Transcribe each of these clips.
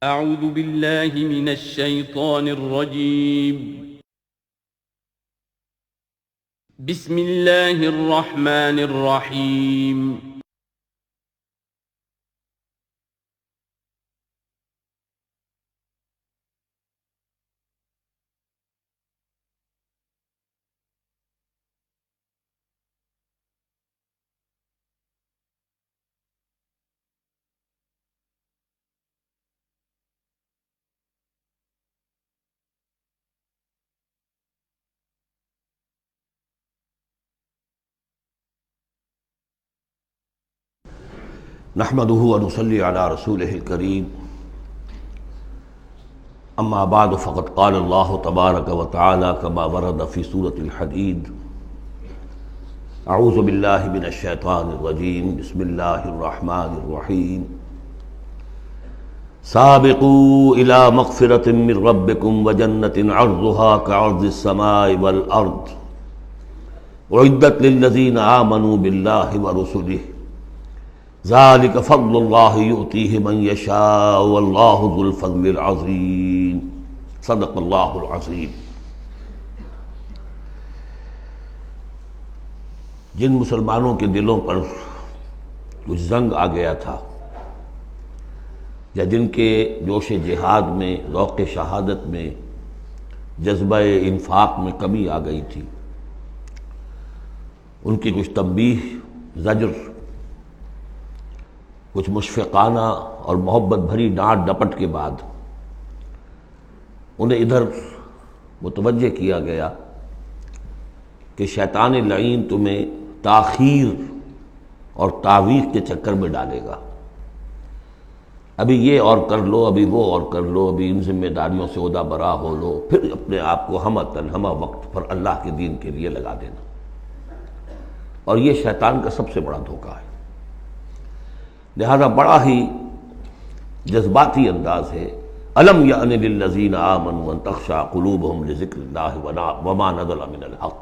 اعوذ باللہ من الشیطان الرجیم بسم اللہ الرحمن الرحیم نحمده ونصلي على رسوله الكريم اما بعد فقد قال الله تبارك وتعالى كما ورد في سورة الحديد اعوذ بالله من الشيطان الرجيم بسم الله الرحمن الرحيم سابقوا الى مغفرة من ربكم وجنة عرضها كعرض السماء والارض اعدت للذين آمنوا بالله ورسله ذلك فضل الله يؤتيه من يشاء والله ذو الفضل العظيم صدق الله العظيم۔ جن مسلمانوں کے دلوں پر کچھ زنگ آ گیا تھا یا جن کے جوش جہاد میں، ذوق شہادت میں، جذبہ انفاق میں کمی آ گئی تھی، ان کی کچھ تنبیہ، زجر، کچھ مشفقانہ اور محبت بھری ڈانٹ ڈپٹ کے بعد انہیں ادھر متوجہ کیا گیا کہ شیطان لعین تمہیں تاخیر اور تعویق کے چکر میں ڈالے گا۔ ابھی یہ اور کر لو، ابھی وہ اور کر لو، ابھی ان ذمہ داریوں سے عہدہ برا ہو لو، پھر اپنے آپ کو ہمہ وقت پر اللہ کے دین کے لیے لگا دینا۔ اور یہ شیطان کا سب سے بڑا دھوکہ ہے۔ لہذا بڑا ہی جذباتی انداز ہے، الم یأن للذین آمنوا ان تخشع قلوبہم لذکر اللہ وما نزل من الحق۔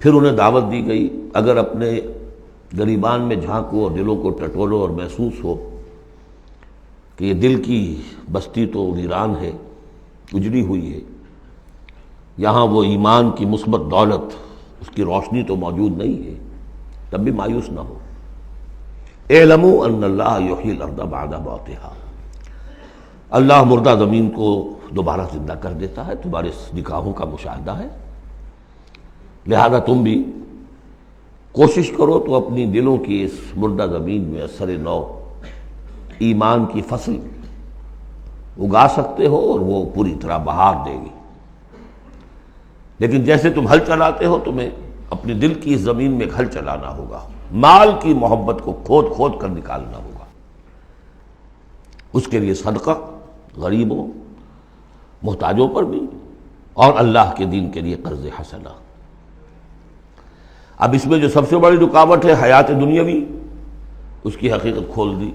پھر انہیں دعوت دی گئی، اگر اپنے گریبان میں جھانکو اور دلوں کو ٹٹولو اور محسوس ہو کہ یہ دل کی بستی تو ویران ہے، اجڑی ہوئی ہے، یہاں وہ ایمان کی مثبت دولت، اس کی روشنی تو موجود نہیں ہے، تب بھی مایوس نہ ہو۔ اعلموا ان اللہ یحیی الارض بعد موتہا، اللہ مردہ زمین کو دوبارہ زندہ کر دیتا ہے، تمہارے نگاہوں کا مشاہدہ ہے۔ لہذا تم بھی کوشش کرو تو اپنی دلوں کی اس مردہ زمین میں اثر نو ایمان کی فصل اگا سکتے ہو اور وہ پوری طرح بہار دے گی۔ لیکن جیسے تم ہل چلاتے ہو، تمہیں اپنی دل کی اس زمین میں ایک ہل چلانا ہوگا، مال کی محبت کو کھود کھود کر نکالنا ہوگا۔ اس کے لیے صدقہ غریبوں، محتاجوں پر بھی، اور اللہ کے دین کے لیے قرض حسنہ۔ اب اس میں جو سب سے بڑی رکاوٹ ہے حیات دنیاوی، اس کی حقیقت کھول دی۔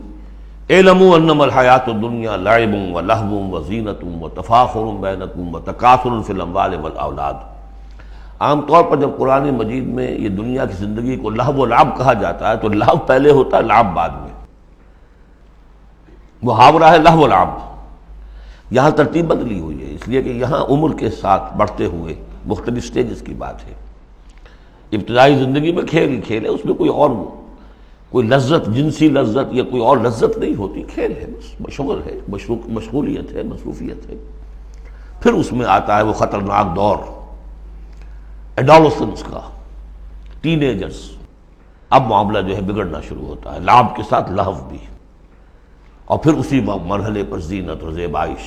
اعلموا انما الحیات الدنیا لعب ولہو وزینۃ وتفاخر بینکم وتکاثر فی الاموال والاولاد۔ عام طور پر جب قرآن مجید میں یہ دنیا کی زندگی کو لہو و لعب کہا جاتا ہے تو لہو پہلے ہوتا ہے، لعب بعد میں۔ محاورہ ہے لہو و لعب۔ یہاں ترتیب بدلی ہوئی ہے، اس لیے کہ یہاں عمر کے ساتھ بڑھتے ہوئے مختلف سٹیجز کی بات ہے۔ ابتدائی زندگی میں کھیل ہی کھیل ہے، اس میں کوئی لذت، جنسی لذت یا کوئی اور لذت نہیں ہوتی، کھیل ہے، بس شغل ہے، مشغولیت ہے، مصروفیت ہے۔ پھر اس میں آتا ہے وہ خطرناک دور ایڈولسنس کا، ٹین ایجرز۔ اب معاملہ جو ہے بگڑنا شروع ہوتا ہے، لعب کے ساتھ لہو بھی، اور پھر اسی مرحلے پر زینت اور زیبائش۔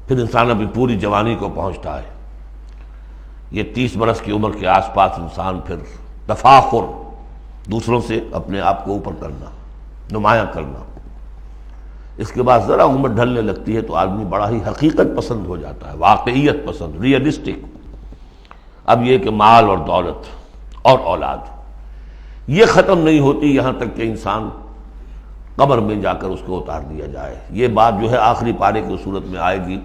پھر انسان اپنی پوری جوانی کو پہنچتا ہے، یہ 30 برس کی عمر کے آس پاس انسان پھر تفاخر، دوسروں سے اپنے آپ کو اوپر کرنا، نمایاں کرنا۔ اس کے بعد ذرا عمر ڈھلنے لگتی ہے تو آدمی بڑا ہی حقیقت پسند ہو جاتا ہے، واقعیت پسند، ریئلسٹک۔ اب یہ کہ مال اور دولت اور اولاد یہ ختم نہیں ہوتی یہاں تک کہ انسان قبر میں جا کر اس کو اتار دیا جائے۔ یہ بات جو ہے آخری پارے کی صورت میں آئے گی،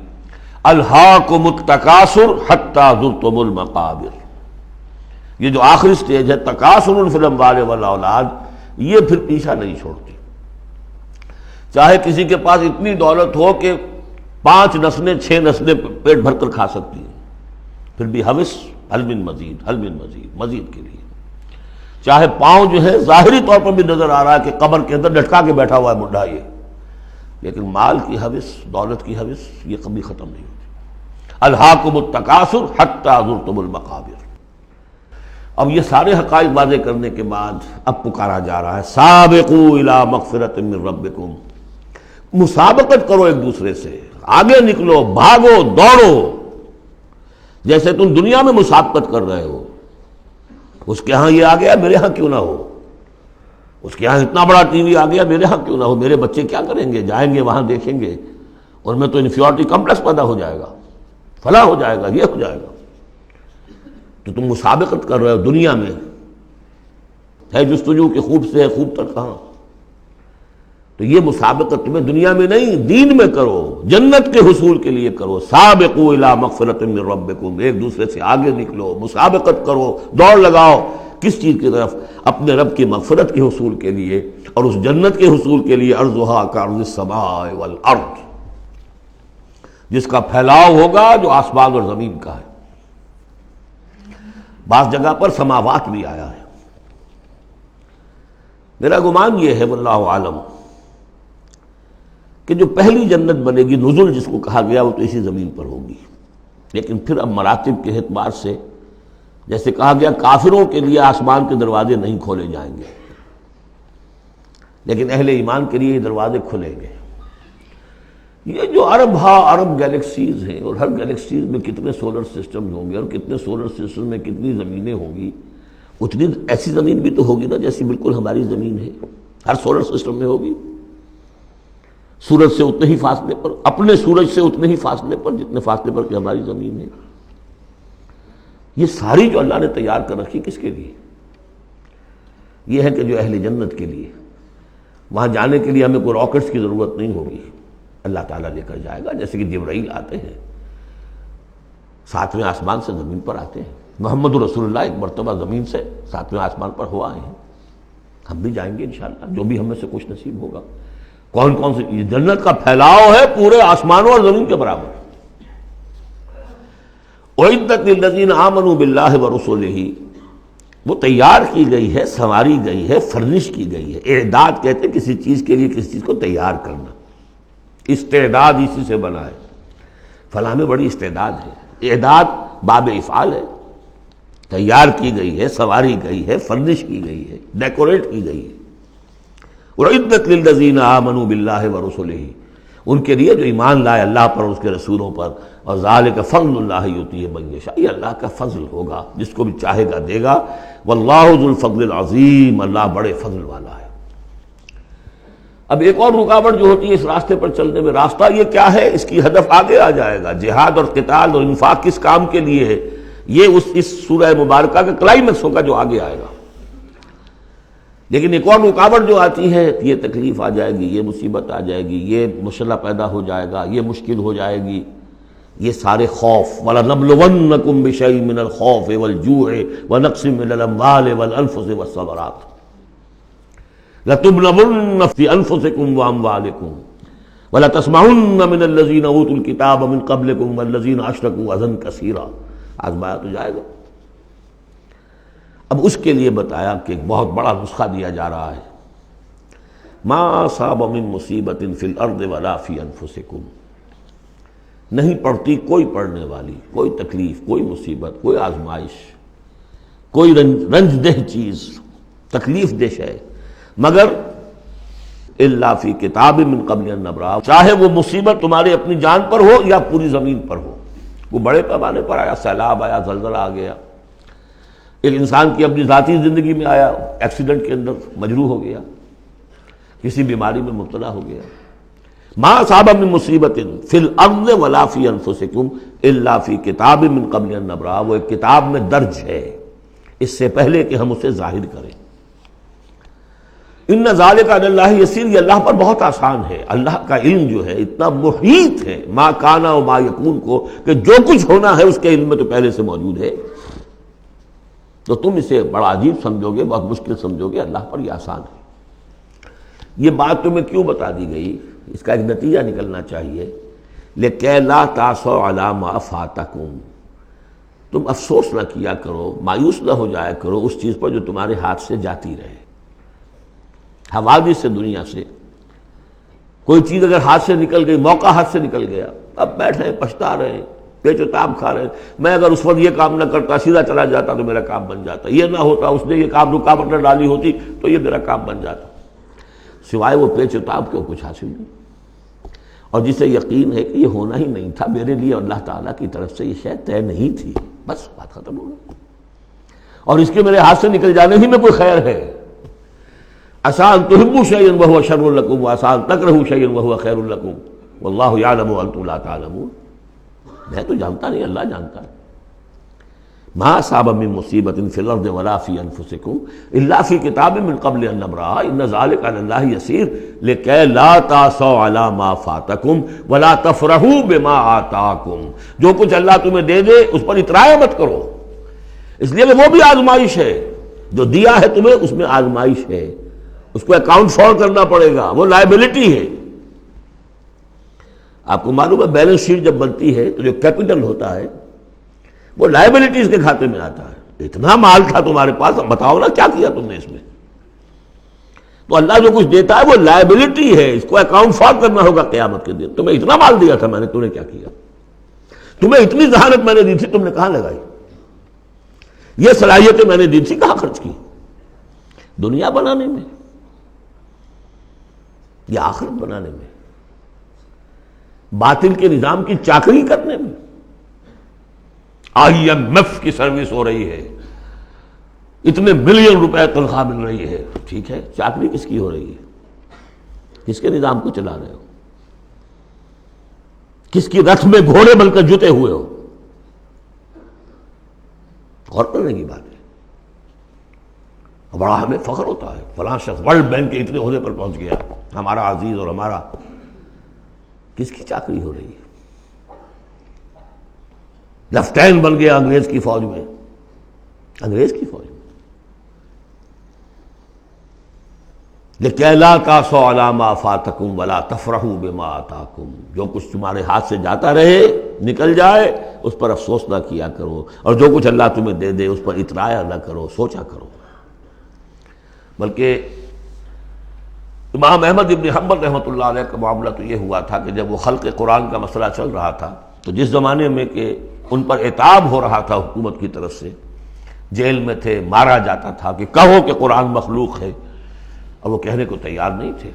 الہاکم التکاثر حتی زرتم المقابر۔ یہ جو آخری سٹیج ہے تکاثر فی الاموال والاولاد، یہ پھر پیچھا نہیں چھوڑتی۔ چاہے کسی کے پاس اتنی دولت ہو کہ 5 نسلیں 6 نسلیں پیٹ بھر کر کھا سکتی ہیں، پھر بھی حوث حل من مزید، حل من مزید، مزید کے لیے۔ چاہے پاؤں جو ہے ظاہری طور پر بھی نظر آ رہا ہے کہ قبر کے اندر لٹکا کے بیٹھا ہوا ہے بڈھا یہ، لیکن مال کی حوث، دولت کی حوث یہ کبھی ختم نہیں ہوتی۔ الہاکم التکاثر حتی زرتم المقابر۔ اب یہ سارے حقائق واضح کرنے کے بعد اب پکارا جا رہا ہے سابقوا الی مغفرۃ من ربکم، مسابقت کرو ایک دوسرے سے، آگے نکلو، بھاگو، دوڑو، جیسے تم دنیا میں مسابقت کر رہے ہو۔ اس کے ہاں یہ آ گیا، میرے ہاں کیوں نہ ہو، اس کے ہاں اتنا بڑا ٹی وی آ گیا، میرے ہاں کیوں نہ ہو، میرے بچے کیا کریں گے، جائیں گے وہاں دیکھیں گے، اور میں تو انفیورٹی کمپلیکس پیدا ہو جائے گا، فلاں ہو جائے گا، یہ ہو جائے گا۔ تو تم مسابقت کر رہے ہو دنیا میں، ہے جستجو کہ خوب سے ہے خوب تک کہاں، تو یہ مسابقت تمہیں دنیا میں نہیں دین میں کرو، جنت کے حصول کے لیے کرو۔ سابقوا الی مغفرۃ من ربکم، ایک دوسرے سے آگے نکلو، مسابقت کرو، دوڑ لگاؤ، کس چیز کی طرف؟ اپنے رب کی مغفرت کے حصول کے لیے اور اس جنت کے حصول کے لیے، ارضھا کعرض السماء والارض، جس کا پھیلاؤ ہوگا جو آسمان اور زمین کا ہے۔ بعض جگہ پر سماوات بھی آیا ہے۔ میرا گمان یہ ہے واللہ عالم کہ جو پہلی جنت بنے گی، نزل جس کو کہا گیا، وہ تو اسی زمین پر ہوگی، لیکن پھر اب مراتب کے اعتبار سے جیسے کہا گیا کافروں کے لیے آسمان کے دروازے نہیں کھولے جائیں گے، لیکن اہل ایمان کے لیے یہ دروازے کھلیں گے۔ یہ جو ارب گیلیکسیز ہیں، اور ہر گیلیکسیز میں کتنے سولر سسٹم ہوں گے، اور کتنے سولر سسٹم میں کتنی زمینیں ہوں گی، اتنی ایسی زمین بھی تو ہوگی نا جیسی بالکل ہماری زمین ہے، ہر سولر سسٹم میں ہوگی، سورج سے اتنے ہی فاصلے پر، اپنے سورج سے اتنے ہی فاصلے پر جتنے فاصلے پر کہ ہماری زمین ہے۔ یہ ساری جو اللہ نے تیار کر رکھی کس کے لیے؟ یہ ہے کہ جو اہل جنت کے لیے، وہاں جانے کے لیے ہمیں کوئی راکٹس کی ضرورت نہیں ہوگی، اللہ تعالیٰ لے کر جائے گا، جیسے کہ جبرائیل آتے ہیں 7ویں آسمان سے زمین پر آتے ہیں۔ محمد رسول اللہ ایک مرتبہ زمین سے 7ویں آسمان پر ہوا آئے ہیں، ہم بھی جائیں گے انشاءاللہ، جو بھی ہم میں سے کچھ نصیب ہوگا۔ کون کون سے؟ یہ جنت کا پھیلاؤ ہے پورے آسمانوں اور زمین کے برابر۔ اعدت للذین آمنوا باللہ ورسلہ، وہ تیار کی گئی ہے، سنواری گئی ہے، فرنش کی گئی ہے۔ اعداد کہتے ہیں کسی چیز کے لیے کسی چیز کو تیار کرنا، استعداد اسی سے بنا ہے، فلاں میں بڑی استعداد ہے، اعداد باب افعال ہے، تیار کی گئی ہے، سنواری گئی ہے، فرنش کی گئی ہے، ڈیکوریٹ کی گئی ہے۔ اعدت للذین آمنوا باللہ ورسلہ، ان کے لیے جو ایمان لائے اللہ پر اور اس کے رسولوں پر، اور ذالک فضل اللہ یؤتیہ من یشاء، یہ اللہ کا فضل ہوگا، جس کو بھی چاہے گا دے گا۔ واللہ ذو الفضل العظیم، اللہ بڑے فضل والا ہے۔ اب ایک اور رکاوٹ جو ہوتی ہے اس راستے پر چلنے میں، راستہ یہ کیا ہے، اس کی ہدف آگے آ جائے گا، جہاد اور قتال اور انفاق کس کام کے لیے ہے، یہ اس سورہ مبارکہ کا کلائمیکس ہوگا جو آگے آئے گا۔ لیکن ایک اور رکاوٹ جو آتی ہے، یہ تکلیف آ جائے گی، یہ مصیبت آ جائے گی، یہ مسئلہ پیدا ہو جائے گا، یہ مشکل ہو جائے گی، یہ سارے خوف، وَلَنَبْلُوَنَّكُمْ بِشَيْءٍ مِّنَ الْخَوْفِ وَالْجُوعِ وَنَقْصٍ مِّنَ الْأَمْوَالِ وَالْأَنفُسِ وَالثَّمَرَاتِ لَتُبْلَوُنَّ فِي أَنفُسِكُمْ وَأَمْوَالِكُمْ وَلَتَسْمَعُنَّ مِنَ الَّذِينَ أُوتُوا الْكِتَابَ مِن قَبْلِكُمْ وَالَّذِينَ أَشْرَكُوا أَذًى كَثِيرًا، آزمایا تو جائے گا۔ اب اس کے لیے بتایا کہ ایک بہت بڑا نسخہ دیا جا رہا ہے، ما اصاب من مصیبت فی الارض ولا فی انفسکم، نہیں پڑتی کوئی پڑنے والی، کوئی تکلیف، کوئی مصیبت، کوئی آزمائش، کوئی رنج دہ چیز، تکلیف دہ ہے، مگر الا فی کتاب من قبل ان نبرأ، چاہے وہ مصیبت تمہاری اپنی جان پر ہو یا پوری زمین پر ہو، وہ بڑے پیمانے پر آیا، سیلاب آیا، زلزلہ آ گیا، ایک انسان کی اپنی ذاتی زندگی میں آیا، ایکسیڈنٹ کے اندر مجروح ہو گیا، کسی بیماری میں مبتلا ہو گیا، ما اصاب من مصیبت فی الارض ولا فی انفسکم الا فی کتاب من قبل ان نبرأ، وہ ایک کتاب میں درج ہے اس سے پہلے کہ ہم اسے ظاہر کریں۔ ان ذالک علی اللہ یسیر، یہ اللہ پر بہت آسان ہے، اللہ کا علم جو ہے اتنا محیط ہے ما کان و ما یکون کو، کہ جو کچھ ہونا ہے اس کے علم میں تو پہلے سے موجود ہے، تو تم اسے بڑا عجیب سمجھو گے، بہت مشکل سمجھو گے، اللہ پر یہ آسان ہے۔ یہ بات تمہیں کیوں بتا دی گئی؟ اس کا ایک نتیجہ نکلنا چاہیے، لِكَيْ لَا تَأْسَوْا عَلَىٰ مَا فَاتَكُمْ، تم افسوس نہ کیا کرو، مایوس نہ ہو جایا کرو اس چیز پر جو تمہارے ہاتھ سے جاتی رہے۔ حوادث سے، دنیا سے کوئی چیز اگر ہاتھ سے نکل گئی، موقع ہاتھ سے نکل گیا، اب بیٹھے ہیں پچھتا رہے ہیں، پیچ و تاب کھا رہے ہیں، میں اگر اس وقت یہ کام نہ کرتا، سیدھا چلا جاتا تو میرا کام بن جاتا، یہ نہ ہوتا، اس نے یہ کام رکاوٹ نہ ڈالی ہوتی تو یہ میرا کام بن جاتا۔ سوائے وہ پیچ و تاب کے کچھ حاصل نہیں، اور جسے یقین ہے کہ یہ ہونا ہی نہیں تھا میرے لیے، اللہ تعالیٰ کی طرف سے یہ شے طے نہیں تھی، بس بات ختم ہو گئی، اور اس کے میرے ہاتھ سے نکل جانے ہی میں کوئی خیر ہے۔ عسیٰ ان تحبوا شیئا وہو شر لکم وعسیٰ ان تکرہوا شیئا وہو خیر لکم واللہ یعلم وانتم لا تعلمون، میں تو جانتا نہیں، اللہ جانتا ہے۔ ما اصاب من مصیبت فی الارض ولا فی انفسکم الا فی کتاب من قبل ان نبرأها ان ذلک علی اللہ یسیر لکی لا تأسوا علی ما فاتکم ولا تفرحوا بما آتاکم، جو کچھ اللہ تمہیں دے دے اس پر اترایا مت کرو، اس لیے کہ وہ بھی آزمائش ہے، جو دیا ہے تمہیں اس میں آزمائش ہے، اس کو اکاؤنٹ فار کرنا پڑے گا، وہ لائبلٹی ہے۔ آپ کو معلوم ہے بیلنس شیٹ جب بنتی ہے تو جو کیپٹل ہوتا ہے وہ لائبلٹیز کے کھاتے میں آتا ہے۔ اتنا مال تھا تمہارے پاس، اب بتاؤ نا کیا کیا تم نے اس میں؟ تو اللہ جو کچھ دیتا ہے وہ لائبلٹی ہے، اس کو اکاؤنٹ فار کرنا ہوگا قیامت کے دن۔ تمہیں اتنا مال دیا تھا میں نے، تم نے کیا کیا؟ تمہیں اتنی ذہانت میں نے دی تھی، تم نے کہاں لگائی؟ یہ صلاحیتیں میں نے دی تھی، کہاں خرچ کی؟ دنیا بنانے میں یا آخرت بنانے میں؟ باطل کے نظام کی چاکری کرنے میں؟ IMF کی سروس ہو رہی ہے، اتنے ملین روپے تنخواہ مل رہی ہے، ٹھیک ہے، چاکری کس کی ہو رہی ہے؟ کس کے نظام کو چلا رہے ہو؟ کس کی رتھ میں گھوڑے بن کر جتے ہوئے ہو؟ غور کرنے کی بات ہے۔ بڑا ہمیں فخر ہوتا ہے، فلاں شخص ورلڈ بینک کے اتنے عہدے پر پہنچ گیا، ہمارا عزیز اور ہمارا۔ کس کی چاکری ہو رہی ہے؟ لیفٹیننٹ بن گیا انگریز کی فوج میں، انگریز کی فوج میں۔ لِكَيْ لَا تَأْسَوْا عَلَىٰ مَا فَاتَكُمْ وَلَا تَفْرَحُوا بِمَا آتَاكُمْ، جو کچھ تمہارے ہاتھ سے جاتا رہے، نکل جائے، اس پر افسوس نہ کیا کرو، اور جو کچھ اللہ تمہیں دے دے اس پر اترایا نہ کرو، سوچا کرو۔ بلکہ امام احمد ابن حنبل رحمۃ اللہ علیہ کا معاملہ تو یہ ہوا تھا کہ جب وہ خلق قرآن کا مسئلہ چل رہا تھا تو جس زمانے میں کہ ان پر عتاب ہو رہا تھا حکومت کی طرف سے، جیل میں تھے، مارا جاتا تھا کہ کہو کہ قرآن مخلوق ہے، اور وہ کہنے کو تیار نہیں تھے۔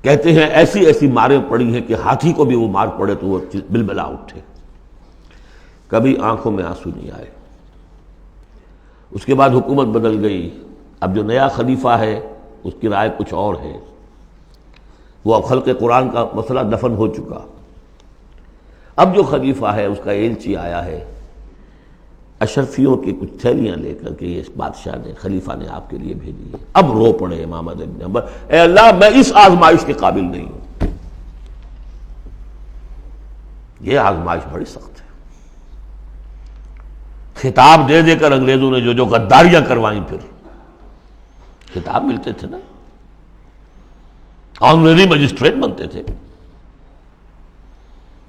کہتے ہیں ایسی ایسی ماریں پڑی ہیں کہ ہاتھی کو بھی وہ مار پڑے تو وہ بلبلا اٹھے، کبھی آنکھوں میں آنسو نہیں آئے۔ اس کے بعد حکومت بدل گئی، اب جو نیا خلیفہ ہے اس کی رائے کچھ اور ہے، وہ اب خلق قرآن کا مسئلہ دفن ہو چکا۔ اب جو خلیفہ ہے اس کا ایلچی آیا ہے اشرفیوں کی کچھ تھیلیاں لے کر کے، یہ بادشاہ نے، خلیفہ نے آپ کے لیے بھیجی ہے۔ اب رو پڑے امام احمد بن حنبل، اے اللہ میں اس آزمائش کے قابل نہیں ہوں۔ یہ آزمائش بڑی سخت ہے۔ خطاب دے دے کر انگریزوں نے جو غداریاں کروائیں، پھر خطاب ملتے تھے نا، آنریری مجسٹریٹ بنتے تھے،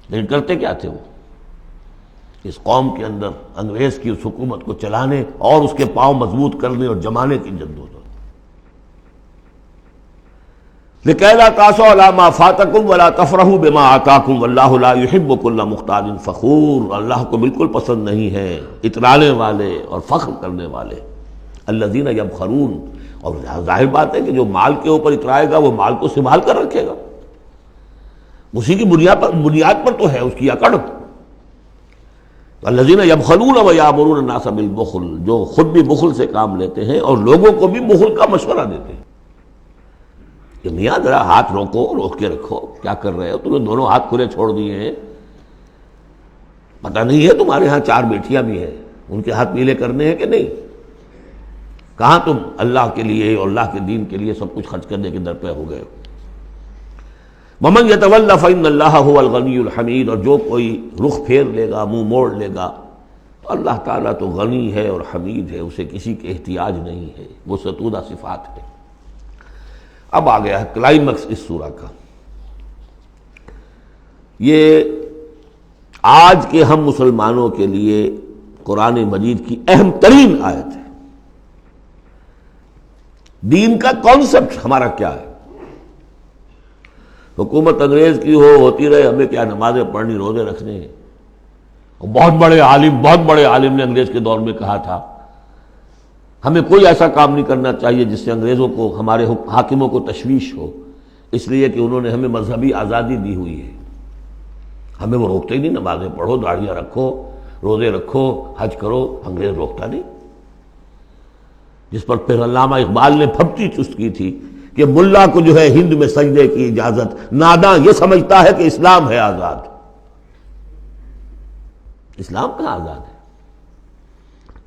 لیکن کرتے کیا تھے وہ؟ اس قوم کے اندر انگریز کی اس حکومت کو چلانے اور اس کے پاؤں مضبوط کرنے اور جمانے کی جدوجہد۔ لِكَيْ لَا تَأْسَوْا عَلَىٰ مَا فَاتَكُمْ وَلَا تَفْرَحُوا بِمَا آتَاكُمْ وَاللَّهُ لَا يُحِبُّ كُلَّ مُخْتَالٍ فَخُورٍ، اللہ کو بالکل پسند نہیں ہے اترانے والے اور فخر کرنے والے۔ الَّذِينَ يَبْخَلُونَ، اور ظاہر بات ہے کہ جو مال کے اوپر اترائے گا وہ مال کو سنبھال کر رکھے گا، اسی کی بنیاد پر تو ہے اس کی اکڑ۔ الذین یبخلون ویامرون الناس بالبخل، جو خود بھی بخل سے کام لیتے ہیں اور لوگوں کو بھی بخل کا مشورہ دیتے ہیں کہ میاں ذرا ہاتھ روکو، روک کے رکھو، کیا کر رہے ہو؟ تم نے دونوں ہاتھ کھلے چھوڑ دیے ہیں، پتہ نہیں ہے تمہارے ہاں 4 بیٹیاں بھی ہیں، ان کے ہاتھ پیلے کرنے ہیں کہ نہیں؟ کہاں تم اللہ کے لیے اور اللہ کے دین کے لیے سب کچھ خرچ کرنے کے درپے ہو گئے ہو؟ وَمَنْ يَتَوَلَّ فَإِنَّ اللَّهَ هُوَ الْغَنِيُّ الْحَمِيدُ، اور جو کوئی رخ پھیر لے گا، منہ موڑ لے گا، تو اللہ تعالیٰ تو غنی ہے اور حمید ہے، اسے کسی کے احتیاج نہیں ہے، وہ ستودہ صفات ہے۔ اب آ گیا ہے کلائمیکس اس سورہ کا. یہ آج کے ہم مسلمانوں کے لیے قرآن مجید کی اہم ترین آیت ہے. دین کا کانسیپٹ ہمارا کیا ہے؟ حکومت انگریز کی ہوتی رہے، ہمیں کیا نمازیں پڑھنی، روزے رکھنے ہیں. بہت بڑے عالم نے انگریز کے دور میں کہا تھا ہمیں کوئی ایسا کام نہیں کرنا چاہیے جس سے انگریزوں کو، ہمارے حاکموں کو تشویش ہو، اس لیے کہ انہوں نے ہمیں مذہبی آزادی دی ہوئی ہے. ہمیں وہ روکتے ہی نہیں، نمازیں پڑھو، داڑھیاں رکھو، روزے رکھو، حج کرو، انگریز روکتا نہیں. جس پر پھر علامہ اقبال نے پھپتی چست کی تھی کہ ملا کو جو ہے ہند میں سجدے کی اجازت، ناداں یہ سمجھتا ہے کہ اسلام ہے آزاد. اسلام کہاں آزاد ہے؟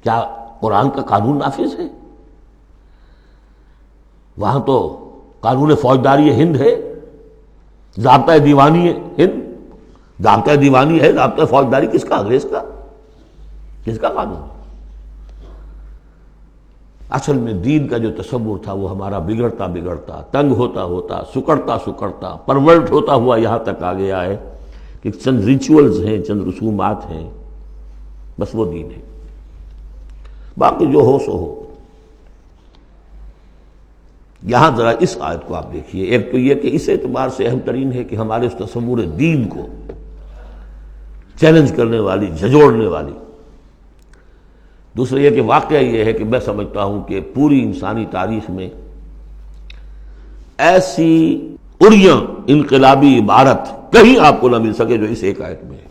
کیا قرآن کا قانون نافذ ہے؟ وہاں تو قانون فوجداری ہند ہے، ضابطہ دیوانی ہے ہند، ضابطہ دیوانی ہے، ضابطہ فوجداری کس کا؟ انگریز کا. کس کا قانون؟ اصل میں دین کا جو تصور تھا وہ ہمارا بگڑتا بگڑتا، تنگ ہوتا ہوتا، سکڑتا پرورٹ ہوتا ہوا یہاں تک آ گیا ہے کہ چند ریچولز ہیں، چند رسومات ہیں، بس وہ دین ہے. باقی جو ہو سو ہو. یہاں ذرا اس آیت کو آپ دیکھیے. ایک تو یہ کہ اس اعتبار سے اہم ترین ہے کہ ہمارے اس تصور دین کو چیلنج کرنے والی، جھنجھوڑنے والی. دوسرا یہ کہ واقعہ یہ ہے کہ میں سمجھتا ہوں کہ پوری انسانی تاریخ میں ایسی اریاں انقلابی عبارت کہیں آپ کو نہ مل سکے جو اس ایک آیت میں ہے.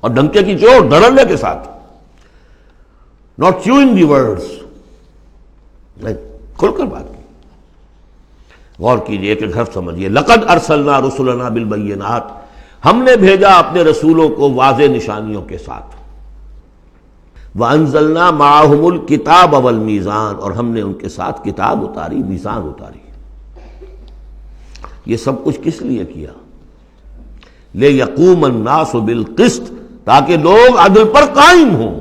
اور ڈنکے کی چوٹ دھڑلے کے ساتھ، ناٹ چیوئنگ دی ورڈز، کھل کر بات کی. غور کیجئے کہ گھر سمجھیے. لقد ارسلنا رسلنا بالبینات، ہم نے بھیجا اپنے رسولوں کو واضح نشانیوں کے ساتھ. وانزلنا معہم الکتاب والمیزان، اور ہم نے ان کے ساتھ کتاب اتاری، میزان اتاری. یہ سب کچھ کس لیے کیا؟ لیقوم الناس بالقسط، تاکہ لوگ عدل پر قائم ہوں.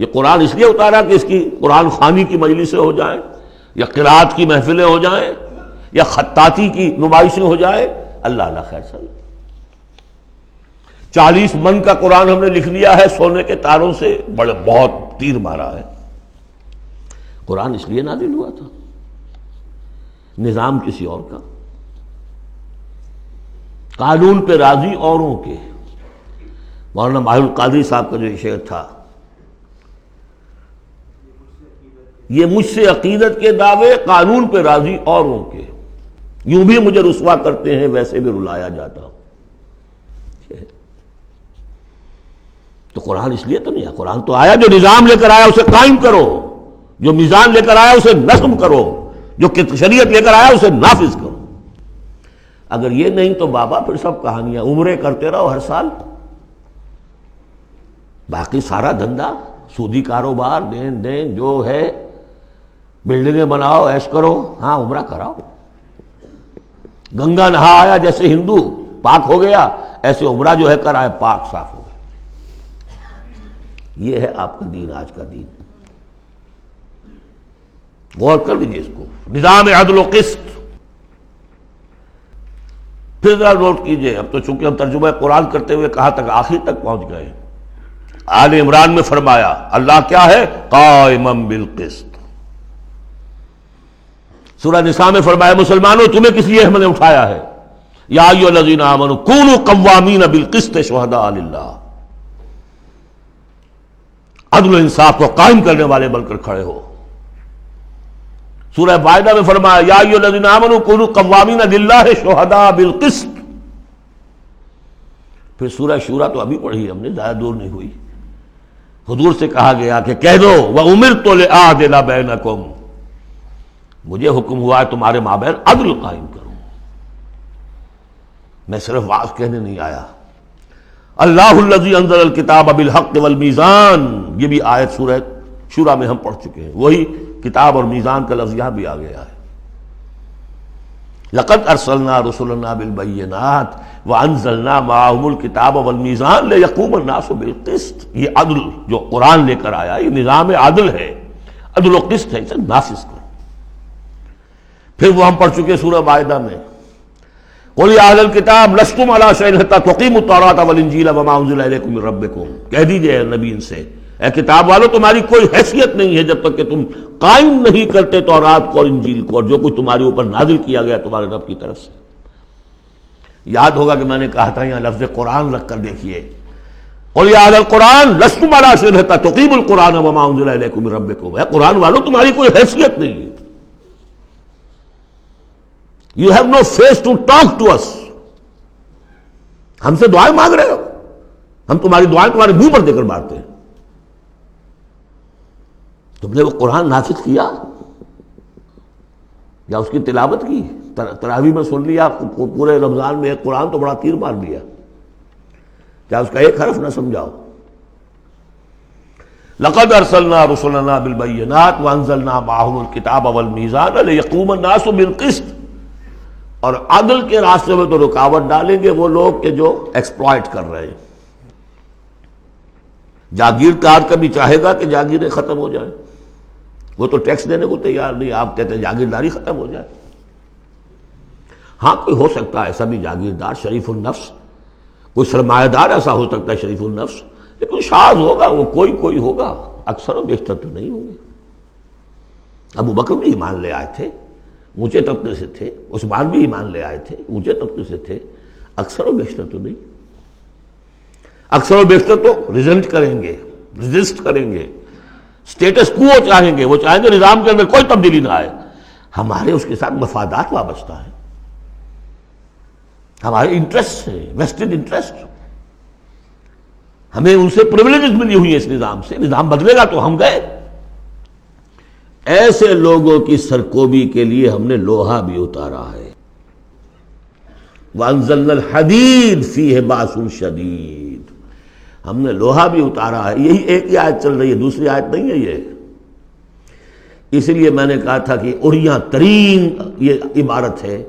یہ قرآن اس لیے اتارا کہ اس کی قرآن خوانی کی مجلسیں ہو جائیں، یا قرات کی محفلیں ہو جائیں، یا خطاطی کی نمائشیں ہو جائیں. اللہ اللہ خیر صلی. 40 من کا قرآن ہم نے لکھ لیا ہے سونے کے تاروں سے، بہت تیر مارا ہے. قرآن اس لیے نازل ہوا تھا، نظام کسی اور کا، قانون پہ راضی اوروں کے. مولانا ماہر القادری صاحب کا جو شعر تھا، یہ مجھ سے عقیدت کے دعوے، قانون پہ راضی اوروں کے، یوں بھی مجھے رسوا کرتے ہیں ویسے بھی رلایا جاتا ہوں. تو قرآن اس لیے تو نہیں آیا. قرآن تو آیا جو نظام لے کر آیا اسے قائم کرو، جو میزان لے کر آیا اسے نصب کرو، جو شریعت لے کر آیا اسے نافذ کرو. اگر یہ نہیں تو بابا پھر سب کہانیاں، عمرے کرتے رہو ہر سال، باقی سارا دھندا سودی کاروبار، دین دین جو ہے، بلڈنگیں بناؤ، عیش کرو، ہاں عمرہ کراؤ. گنگا نہا آیا جیسے ہندو پاک ہو گیا، ایسے عمرہ جو ہے کرائے پاک صاف ہو گیا. یہ ہے آپ کا دین، آج کا دین. غور کر لیجیے اس کو. نظام عدل و قسط. پھر ذرا نوٹ کیجئے، اب تو چونکہ ہم ترجمہ قرآن کرتے ہوئے کہاں تک، آخر تک پہنچ گئے. آل عمران میں فرمایا اللہ کیا ہے؟ قائما بالقسط. سورہ نساء میں فرمایا مسلمانوں تمہیں کس لیے ہم نے اٹھایا ہے؟ یا ایھا الذین آمنوا کونوا قوامین بالقسط شہداء للہ. عدل و انصاف کو قائم کرنے والے بن کر کھڑے ہو. سورہ مائدہ میں فرمایا یا ایھا الذین آمنوا کونوا قوامین للہ شہداء بالقسط. پھر سورہ شورى تو ابھی پڑھی ہم نے، زیادہ دور نہیں ہوئی. حضور سے کہا گیا کہ کہہ دو وَأُمِرْتُ لِأَعْدِلَ بَيْنَكُمْ، مجھے حکم ہوا ہے تمہارے مابین عدل قائم کروں. میں صرف واعظ کہنے نہیں آیا. اللہ الذی انزل الکتاب بالحق والمیزان، یہ بھی آیت سورہ شورى میں ہم پڑھ چکے ہیں. وہی کتاب اور میزان کا لفظ یہاں بھی آ گیا ہے. لقد ارسلنا رسلنا بالبینات وانزلنا معهم الکتاب والمیزان لیقوم الناس بالقسط. یہ عدل جو قرآن لے کر آیا یہ نظام عدل ہے، عدل و قسط ہے، اسے نافذ کرو. پھر وہ ہم پڑھ چکے سورہ مائدہ میں، قُلْ يَا أَهْلَ الْكِتَابِ لَسْتُمْ عَلَىٰ شَيْءٍ حَتَّىٰ تُقِیمُوا التَّوْرَاةَ وَالْإِنجِیلَ وَمَا أُنزِلَ إِلَیْکُم مِّن رَّبِّکُم، کہہ دیجئے اے نبی ان سے، اے کتاب والو تمہاری کوئی حیثیت نہیں ہے جب تک کہ تم قائم نہیں کرتے تورات کو اور انجیل کو اور جو کچھ تمہارے اوپر نازل کیا گیا تمہارے رب کی طرف سے۔ یاد ہوگا کہ میں نے کہا تھا یہاں لفظ قرآن رکھ کر دیکھیے، قُلْ يَا أَهْلَ الْقُرْآنِ لَسْتُمْ عَلَىٰ شَيْءٍ حَتَّىٰ تُقِیمُوا الْقُرْآنَ وَمَا أُنزِلَ إِلَیْکُم مِّن رَّبِّکُم، اے قرآن والو تمہاری کوئی حیثیت نہیں ہے، You have no face to talk to us، ہم سے دعائیں مانگ رہے ہو، ہم تمہاری دعائیں تمہارے منہ پر دے کر مارتے ہیں۔ تم نے وہ قرآن نافذ کیا یا اس کی تلاوت کی؟ تراویح میں سن لیا پورے رمضان میں ایک قرآن تو بڑا تیر مار دیا، کیا اس کا ایک حرف نہ سمجھاؤ؟ لقد ارسلنا رسلنا بالبینات وانزلنا معهم الکتاب والمیزان لیقوم الناس بالقسط، اور عدل کے راستے میں تو رکاوٹ ڈالیں گے وہ لوگ کہ جو ایکسپلائٹ کر رہے ہیں۔ جاگیردار کبھی چاہے گا کہ جاگیریں ختم ہو جائیں، وہ تو ٹیکس دینے کو تیار نہیں، آپ کہتے ہیں جاگیرداری ختم ہو جائے۔ ہاں کوئی ہو سکتا ہے ایسا بھی جاگیردار شریف النفس، کوئی سرمایہ دار ایسا ہو سکتا ہے شریف النفس، لیکن شاذ ہوگا وہ، کوئی ہوگا، اکثر و بیشتر تو نہیں ہوں گے۔ ابو بکر بھی ایمان لے آئے تھے، اونچے طبقے سے تھے، عثمان بھی ایمان لے آئے تھے، اونچے طبقے سے تھے، اکثر و بیشتر تو نہیں۔ اکثر و بیشتر تو ریزسٹ کریں گے، سٹیٹس کو چاہیں گے، وہ چاہیں گے نظام کے اندر کوئی تبدیلی نہ آئے۔ ہمارے اس کے ساتھ مفادات وابستہ ہیں، ہمارے انٹرسٹ ہیں، ویسٹڈ انٹرسٹ، ہمیں ان سے پریویلیجز ملی ہوئی ہیں اس نظام سے، نظام بدلے گا تو ہم گئے۔ ایسے لوگوں کی سرکوبی کے لیے ہم نے لوہا بھی اتارا ہے۔ وَأَنزَلْنَا الْحَدِيدَ فِيهِ بَأْسٌ شَدِيدٌ، ہم نے لوہا بھی اتارا ہے۔ یہی ایک ہی آیت چل رہی ہے، دوسری آیت نہیں ہے یہ۔ اس لیے میں نے کہا تھا کہ اڑیاں ترین یہ عبارت ہے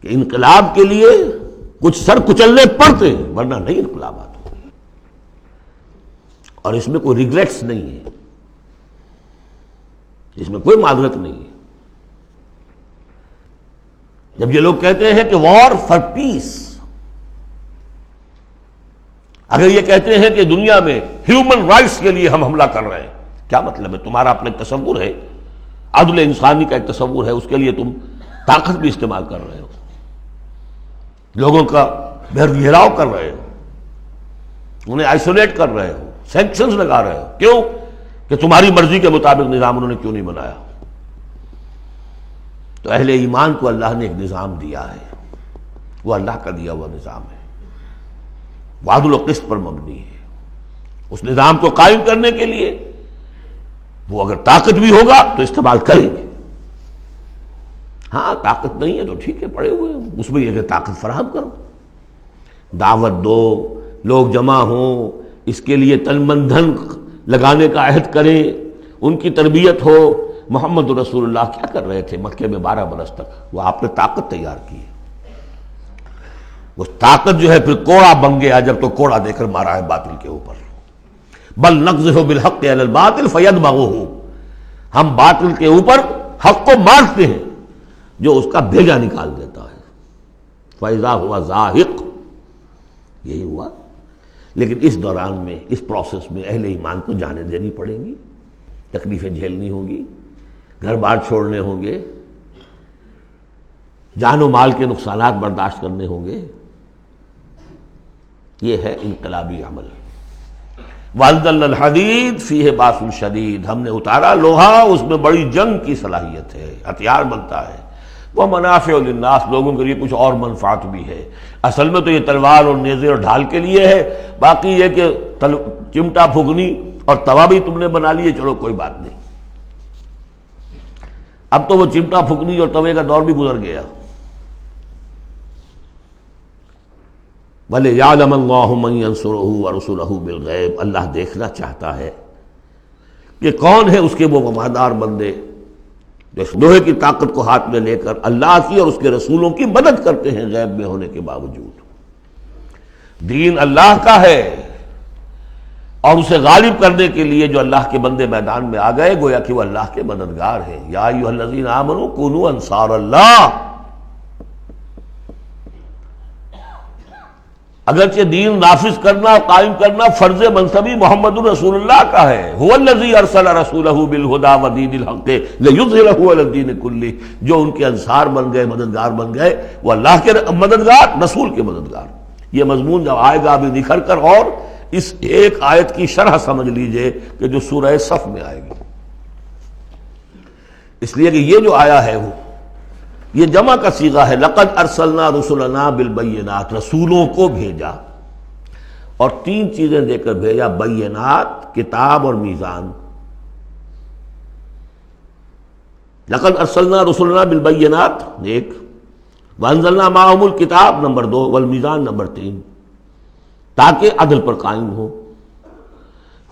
کہ انقلاب کے لیے کچھ سر کچلنے پڑتے ہیں، ورنہ نہیں انقلابات ہوتے، اور اس میں کوئی ریگریٹس نہیں ہے، اس میں کوئی معذرت نہیں ہے۔ جب یہ لوگ کہتے ہیں کہ وار فار پیس، اگر یہ کہتے ہیں کہ دنیا میں ہیومن رائٹس کے لیے ہم حملہ کر رہے ہیں، کیا مطلب ہے؟ تمہارا اپنا ایک تصور ہے، عدل انسانی کا ایک تصور ہے، اس کے لیے تم طاقت بھی استعمال کر رہے ہو، لوگوں کا بہر گھیراؤ کر رہے ہو، انہیں آئسولیٹ کر رہے ہو، سینکشنز لگا رہے ہو، کیوں؟ کہ تمہاری مرضی کے مطابق نظام انہوں نے کیوں نہیں بنایا؟ تو اہل ایمان کو اللہ نے ایک نظام دیا ہے، وہ اللہ کا دیا ہوا نظام ہے، وہ عدل و قسط پر مبنی ہے۔ اس نظام کو قائم کرنے کے لیے وہ اگر طاقت بھی ہوگا تو استعمال کریں گے۔ ہاں طاقت نہیں ہے تو ٹھیک ہے، پڑے ہوئے اس میں یہ کہ طاقت فراہم کرو، دعوت دو، لوگ جمع ہوں، اس کے لیے تن من دھن لگانے کا عہد کریں، ان کی تربیت ہو۔ محمد رسول اللہ کیا کر رہے تھے مکے میں 12 برس تک؟ وہ آپ نے طاقت تیار کی، وہ طاقت جو ہے پھر کوڑا بن گیا جب تو کوڑا دے کر مارا ہے باطل کے اوپر۔ بل نقذف بالحق علی الباطل فیدمغہ، ہم باطل کے اوپر حق کو مارتے ہیں جو اس کا بھیجا نکال دیتا ہے۔ فاذا ہوا زاہق، یہی ہوا۔ لیکن اس دوران میں، اس پروسیس میں اہل ایمان کو جانیں دینی پڑیں گی، تکلیفیں جھیلنی ہوں گی، گھر بار چھوڑنے ہوں گے، جان و مال کے نقصانات برداشت کرنے ہوں گے۔ یہ ہے انقلابی عمل۔ وَأَنزَلْنَا الْحَدِيدَ فِيهِ بَأْسٌ شَدِيدٌ، ہم نے اتارا لوہا، اس میں بڑی جنگ کی صلاحیت ہے، ہتھیار بنتا ہے۔ وَمَنَافِعُ لِلنَّاسِ، لوگوں کے لیے کچھ اور منفعت بھی ہے۔ اصل میں تو یہ تلوار اور نیزے اور ڈھال کے لیے ہے، باقی یہ کہ چمٹا پھونکنی اور توا بھی تم نے بنا لیے، چلو کوئی بات نہیں۔ اب تو وہ چمٹا پھونکنی اور توے کا دور بھی گزر گیا۔ وَلِيَعْلَمَ اللَّهُ مَن يَنصُرُهُ وَرُسُلَهُ بِالْغَيْبِ، اللہ دیکھنا چاہتا ہے کہ کون ہے اس کے وہ وفادار بندے جو اس لوہے کی طاقت کو ہاتھ میں لے کر اللہ کی اور اس کے رسولوں کی مدد کرتے ہیں غیب میں ہونے کے باوجود۔ دین اللہ کا ہے اور اسے غالب کرنے کے لیے جو اللہ کے بندے میدان میں آ گئے گویا کہ وہ اللہ کے مددگار ہیں. یا ایھا الذین آمنوا کونوا انصار اللہ. اگرچہ دین نافذ کرنا اور قائم کرنا فرض منصبی محمد رسول اللہ کا ہے. هو الذی ارسل رسولہ بالہدی ودین الحق لیظہرہ علی الدین کلہ. جو ان کے انصار بن گئے، مددگار بن گئے، وہ اللہ کے مددگار، رسول کے مددگار. یہ مضمون جب آئے گا ابھی نکھر کر، اور اس ایک آیت کی شرح سمجھ لیجئے کہ جو سورہ صف میں آئے گی. اس لیے کہ یہ جو آیا ہے وہ یہ جمع کا صیغہ ہے. لقد ارسلنا رسلنا بالبینات، رسولوں کو بھیجا، اور تین چیزیں دے کر بھیجا: بینات، کتاب اور میزان. لقد ارسلنا رسلنا بالبینات ایک، وانزلنا معهم الکتاب نمبر 2، والمیزان نمبر 3، تاکہ عدل پر قائم ہو.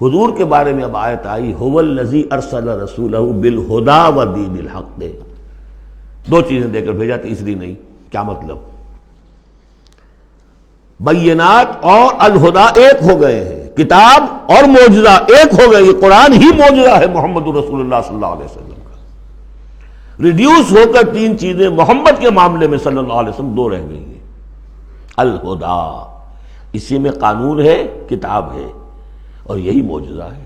حضور کے بارے میں اب آیت آئی هو الذی ارسل رسولہ بالہدی ودین الحق. دو چیزیں دے کر بھیجا، تیسری نہیں. کیا مطلب؟ بینات اور الہدی ایک ہو گئے ہیں، کتاب اور معجزہ ایک ہو گئے. یہ قرآن ہی معجزہ ہے محمد رسول اللہ صلی اللہ علیہ وسلم کا. ریڈیوس ہو کر تین چیزیں محمد کے معاملے میں صلی اللہ علیہ وسلم دو رہ گئی ہیں. الہدی، اسی میں قانون ہے، کتاب ہے، اور یہی معجزہ ہے.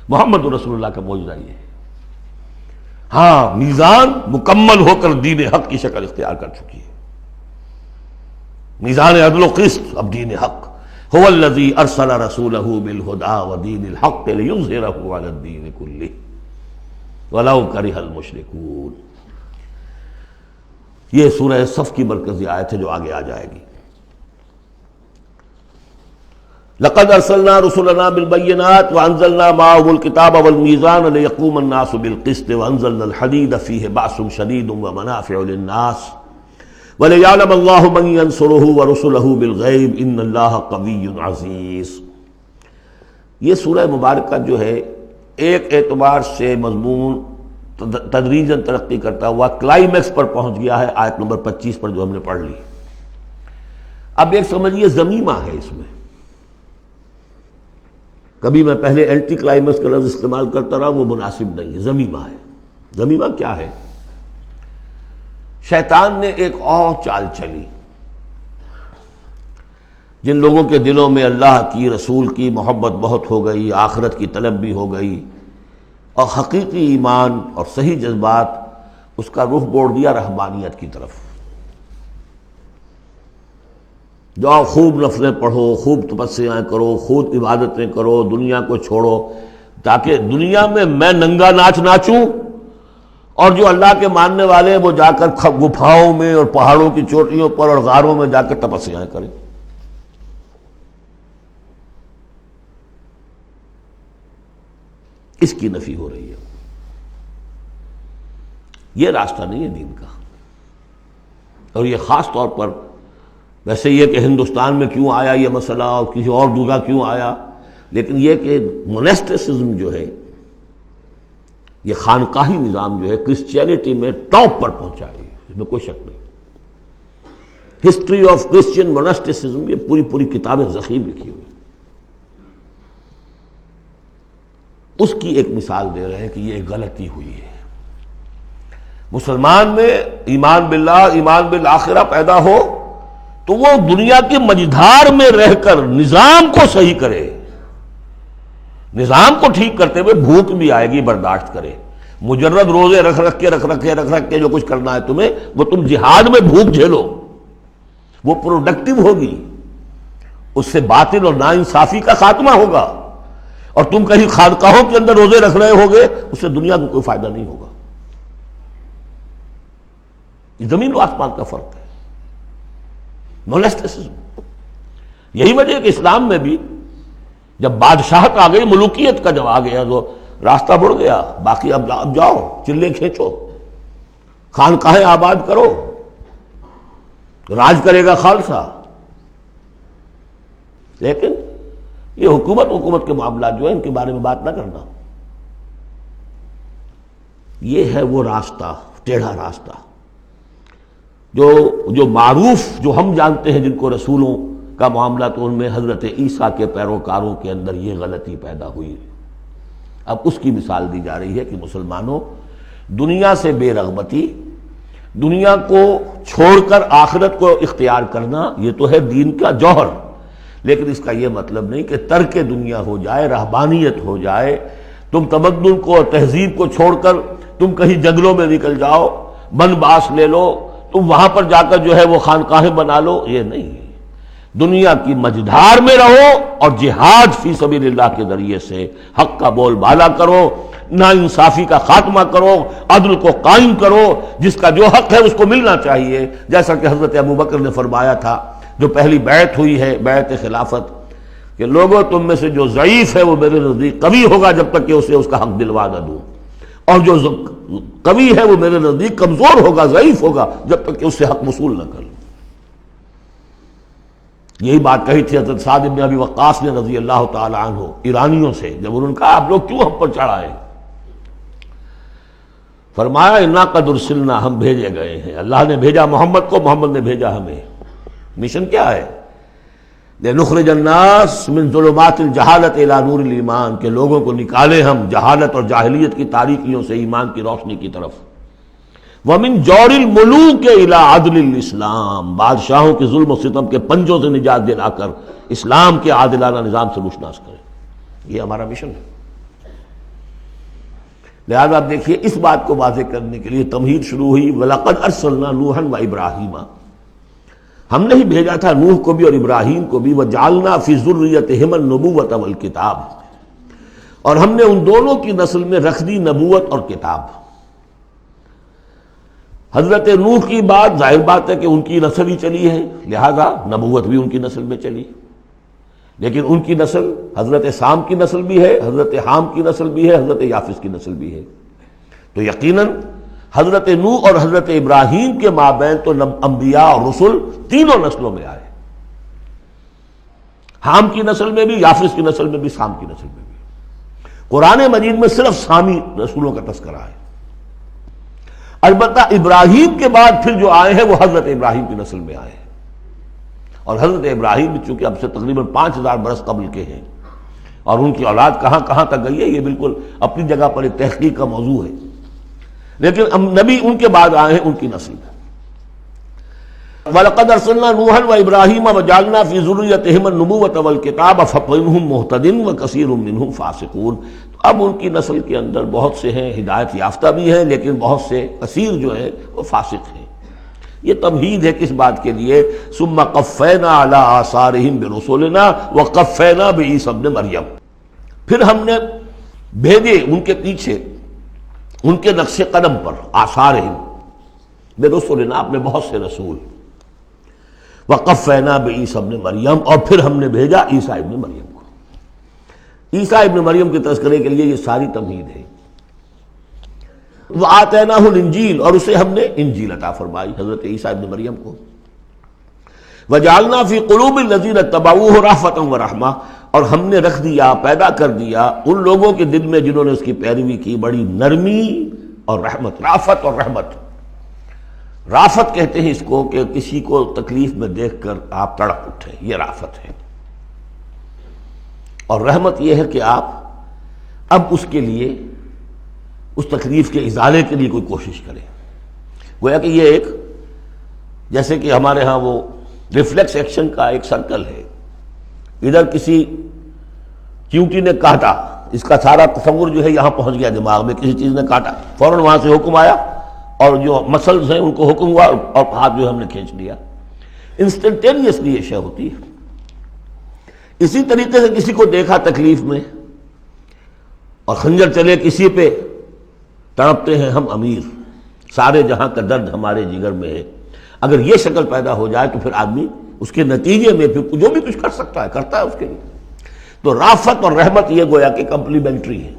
محمد رسول اللہ کا معجزہ یہ ہے. ہاں، میزان مکمل ہو کر دین حق کی شکل اختیار کر چکی ہے. میزان عدل و قسط اب دین حق. هو الذی ارسل رسولہ بالہدی ودین الحق لیظہرہ علی الدین کلہ ولو کرہ المشرکون. یہ سورہ صف کی مرکزی آیت ہے جو آگے آ جائے گی. لقد ارسلنا رسلنا بالبینات وانزلنا معهم الکتاب والمیزان لیقوم الناس بالقسط وانزلنا الحدید فیہ بأس شدید ومنافع للناس ولیعلم اللہ من ینصرہ ورسلہ بالغیب ان اللہ قوی عزیز. یہ سورہ مبارکہ جو ہے ایک اعتبار سے مضمون تدریجاً ترقی کرتا ہوا کلائمیکس پر پہنچ گیا ہے آیت نمبر 25 پر جو ہم نے پڑھ لی. اب ایک سمجھیے ضمیمہ ہے اس میں. کبھی میں پہلے اینٹی کلائمیکس کا لفظ استعمال کرتا رہا، وہ مناسب نہیں ہے. ضمیمہ ہے. ضمیمہ کیا ہے؟ شیطان نے ایک اور چال چلی. جن لوگوں کے دلوں میں اللہ کی، رسول کی محبت بہت ہو گئی، آخرت کی طلب بھی ہو گئی، اور حقیقی ایمان اور صحیح جذبات، اس کا رخ موڑ دیا رہبانیت کی طرف. جاؤ خوب نفلیں پڑھو، خوب تپسیاں کرو، خوب عبادتیں کرو، دنیا کو چھوڑو، تاکہ دنیا میں ننگا ناچ ناچوں، اور جو اللہ کے ماننے والے وہ جا کر گپھاؤں میں اور پہاڑوں کی چوٹیوں پر اور غاروں میں جا کر تپسیاں کریں. اس کی نفی ہو رہی ہے. یہ راستہ نہیں ہے دین کا. اور یہ خاص طور پر ویسے یہ کہ ہندوستان میں کیوں آیا یہ مسئلہ اور کسی اور جگہ کیوں آیا، لیکن یہ کہ مونسٹسزم جو ہے، یہ خانقاہی نظام جو ہے، کرسچینٹی میں ٹاپ پر پہنچا ہے، اس میں کوئی شک نہیں. ہسٹری آف کرسچین مونسٹسزم، یہ پوری کتابیں ذخیر لکھی ہوئی. اس کی ایک مثال دے رہے ہیں کہ یہ ایک غلطی ہوئی ہے. مسلمان میں ایمان باللہ، ایمان بالآخرہ پیدا ہو تو وہ دنیا کے مجدھار میں رہ کر نظام کو صحیح کرے. نظام کو ٹھیک کرتے ہوئے بھوک بھی آئے گی، برداشت کرے. مجرد روزے رکھ کے جو کچھ کرنا ہے تمہیں، وہ تم جہاد میں بھوک جھیلو، وہ پروڈکٹیو ہوگی. اس سے باطل اور ناانصافی کا خاتمہ ہوگا. اور تم کہیں خانقاہوں کے اندر روزے رکھ رہے ہوگے، اس سے دنیا کو کوئی فائدہ نہیں ہوگا. یہ زمین و آسمان کا فرق ہے. مونسٹسزم. یہی وجہ ہے کہ اسلام میں بھی جب بادشاہت آ گئی، ملوکیت کا جب آ گیا تو راستہ بڑھ گیا. باقی اب جاؤ، چلے کھینچو، خانقاہیں آباد کرو، راج کرے گا خالصہ. لیکن یہ حکومت کے معاملات جو ہیں، ان کے بارے میں بات نہ کرنا. یہ ہے وہ راستہ، ٹیڑھا راستہ جو معروف، جو ہم جانتے ہیں، جن کو رسولوں کا معاملہ تو ان میں حضرت عیسیٰ کے پیروکاروں کے اندر یہ غلطی پیدا ہوئی۔ اب اس کی مثال دی جا رہی ہے کہ مسلمانوں، دنیا سے بے رغبتی، دنیا کو چھوڑ کر آخرت کو اختیار کرنا، یہ تو ہے دین کا جوہر، لیکن اس کا یہ مطلب نہیں کہ ترک دنیا ہو جائے، رہبانیت ہو جائے، تم تمدن کو اور تہذیب کو چھوڑ کر تم کہیں جنگلوں میں نکل جاؤ، بن باس لے لو، تم وہاں پر جا کر جو ہے وہ خانقاہیں بنا لو، یہ نہیں۔ دنیا کی مجدھار میں رہو اور جہاد فی سبیل اللہ کے ذریعے سے حق کا بول بالا کرو، ناانصافی کا خاتمہ کرو، عدل کو قائم کرو، جس کا جو حق ہے اس کو ملنا چاہیے، جیسا کہ حضرت ابوبکر نے فرمایا تھا جو پہلی بیعت ہوئی ہے، بیعت خلافت، کہ لوگوں تم میں سے جو ضعیف ہے وہ میرے نزدیک قوی ہوگا جب تک کہ اسے اس کا حق دلوا نہ دوں، اور جو قوی ہے وہ میرے نزدیک کمزور ہوگا، ضعیف ہوگا جب تک کہ اس سے حق وصول نہ کر لوں۔ یہی بات کہی تھی حضرت سعد بن ابی وقاص نے رضی اللہ تعالی عنہ ایرانیوں سے، جب انہوں نے کہا آپ لوگ کیوں ہم پر چڑھائے؟ فرمایا انا قد ارسلنا، ہم بھیجے گئے ہیں، اللہ نے بھیجا محمد کو، محمد نے بھیجا ہمیں۔ مشن کیا ہے؟ لنخرج الناس من ظلمات الجہالت الی نور الایمان، کہ لوگوں کو نکالے ہم جہالت اور جاہلیت کی تاریکیوں سے ایمان کی روشنی کی طرف۔ وَمِن جَوْرِ الْمُلُوكِ إِلَىٰ عَدْلِ الْإِسْلَام، بادشاہوں کے ظلم و ستم کے پنجوں سے نجات دلا کر اسلام کے عادلانہ نظام سے روشناس کریں، یہ ہمارا مشن ہے۔ لہذا آپ دیکھیے اس بات کو واضح کرنے کے لیے تمہید شروع ہوئی، وَلَقَدْ أَرْسَلْنَا نُوحًا وَإِبْرَاهِيمَ، ہم نے ہی بھیجا تھا نوح کو بھی اور ابراہیم کو بھی، وَجَعَلْنَا فِي ذُرِّيَّتِهِمَا النُّبُوَّةَ وَالْكِتَابَ، اور ہم نے ان دونوں کی نسل میں رکھ دی نبوت اور کتاب۔ حضرت نوح کی بات ظاہر بات ہے کہ ان کی نسل ہی چلی ہے، لہذا نبوت بھی ان کی نسل میں چلی، لیکن ان کی نسل حضرت سام کی نسل بھی ہے، حضرت حام کی نسل بھی ہے، حضرت یافس کی نسل بھی ہے، تو یقیناً حضرت نوح اور حضرت ابراہیم کے مابین تو انبیاء اور رسل تینوں نسلوں میں آئے، حام کی نسل میں بھی، یافس کی نسل میں بھی، سام کی نسل میں بھی۔ قرآن مجید میں صرف سامی رسولوں کا تذکرہ ہے، البتہ ابراہیم کے بعد پھر جو آئے ہیں وہ حضرت ابراہیم کی نسل میں آئے ہیں، اور حضرت ابراہیم چونکہ اب سے تقریباً 5000 برس قبل کے ہیں، اور ان کی اولاد کہاں کہاں تک گئی ہے یہ بالکل اپنی جگہ پر ایک تحقیق کا موضوع ہے، لیکن نبی ان کے بعد آئے ہیں ان کی نسل میں۔ وَلَقَدْ أَرْسَلْنَا نُوحًا وَإِبْرَاهِيمَ وَجَعَلْنَا فِي ذُرِّيَّتِهِمَا النُّبُوَّةَ وَالْكِتَابَ فَمِنْهُمْ مُهْتَدٍ وَكَثِيرٌ مِّنْهُمْ فَاسِقُونَ، اب ان کی نسل کے اندر بہت سے ہیں ہدایت یافتہ بھی ہیں، لیکن بہت سے کثیر جو ہے وہ فاسق ہیں۔ یہ تمہید ہے کس بات کے لیے؟ ثُمَّ قَفَّيْنَا عَلَىٰ آثَارِهِمْ بِرُسُلِنَا وَقَفَّيْنَا بِعِیسَىٰ ابْنِ مَرْیَم، پھر ہم نے بھیجے ان کے پیچھے ان کے نقش قدم پر، آثارہم برسلنا، اپنے بہت سے رسول، وقفینا بعیسیٰ ابن مریم، اور پھر ہم نے بھیجا عیسیٰ ابن مریم کو۔ عیسیٰ ابن مریم کے تذکرے کے لیے یہ ساری تمہید ہے۔ وآتیناہ الانجیل، اور اسے ہم نے انجیل عطا فرمائی حضرت عیسیٰ ابن مریم کو۔ وجعلنا فی قلوب الذین اتبعوہ رأفۃ ورحمہ، اور ہم نے رکھ دیا، پیدا کر دیا ان لوگوں کے دل میں جنہوں نے اس کی پیروی کی، بڑی نرمی اور رحمت، رافت اور رحمت۔ رافت کہتے ہیں اس کو کہ کسی کو تکلیف میں دیکھ کر آپ تڑپ اٹھیں، یہ رافت ہے، اور رحمت یہ ہے کہ آپ اب اس کے لیے، اس تکلیف کے ازالے کے لیے کوئی کوشش کریں۔ گویا کہ یہ ایک، جیسے کہ ہمارے ہاں وہ ریفلیکس ایکشن کا ایک سرکل ہے، ادھر کسی چیونٹی نے کاٹا، اس کا سارا تصور جو ہے یہاں پہنچ گیا دماغ میں، کسی چیز نے کاٹا، فوراً وہاں سے حکم آیا، اور جو مسلز ہیں ان کو حکم ہوا اور ہاتھ جو ہم نے کھینچ لیا، انسٹنٹینیسلی یہ شے ہوتی ہے۔ اسی طریقے سے کسی کو دیکھا تکلیف میں اور خنجر چلے کسی پہ، تڑپتے ہیں ہم امیر، سارے جہاں کا درد ہمارے جگر میں ہے۔ اگر یہ شکل پیدا ہو جائے تو پھر آدمی اس کے نتیجے میں پھر جو بھی کچھ کر سکتا ہے کرتا ہے اس کے لیے۔ تو رافت اور رحمت یہ گویا کہ کمپلیمنٹری ہے۔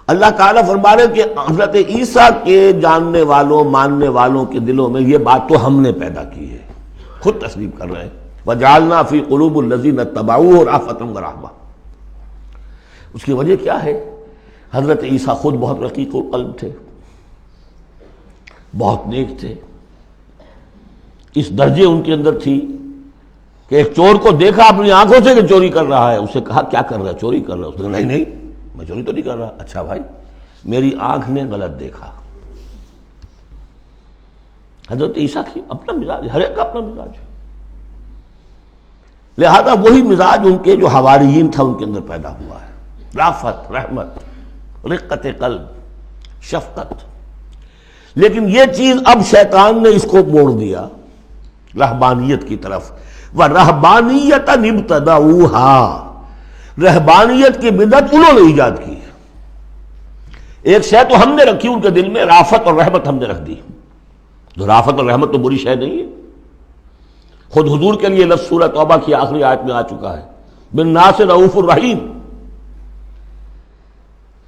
اللہ تعالیٰ فرما رہے کہ حضرت عیسیٰ کے جاننے والوں، ماننے والوں کے دلوں میں یہ بات تو ہم نے پیدا کی ہے، خود تسلیم کر رہے ہیں۔ وَجَعَلْنَا فِي قُلُوبِ الَّذِينَ اتَّبَعُوهُ رَأْفَةً وَرَحْمَةً، اس کی وجہ کیا ہے؟ حضرت عیسیٰ خود بہت رقیق القلب تھے، بہت نیک تھے، اس درجے ان کے اندر تھی کہ ایک چور کو دیکھا اپنی آنکھوں سے کہ چوری کر رہا ہے، اسے کہا کیا کر رہا ہے؟ چوری کر رہا ہے۔ اس نے کہا نہیں میں چوری تو نہیں کر رہا۔ اچھا بھائی میری آنکھ نے غلط دیکھا۔ حضرت عیسیٰ کی اپنا مزاج ہے، ہر ایک کا اپنا مزاج ہے، لہذا وہی مزاج ان کے جو حواریین تھا ان کے اندر پیدا ہوا ہے، رافت، رحمت، رقت قلب، شفقت۔ لیکن یہ چیز اب شیطان نے اس کو موڑ دیا رہبانیت کی طرف۔ وَرَهْبَانِيَّةً ابْتَدَعُوهَا، رہبانیت کی بدعت انہوں نے ایجاد کی ہے۔ ایک شے تو ہم نے رکھی ان کے دل میں، رافت اور رحمت ہم نے رکھ دی۔ تو رافت اور رحمت تو بری شے نہیں ہے، خود حضور کے لیے لفظ سورہ توبہ کی آخری آیت میں آ چکا ہے، بالناس رؤوف الرحیم،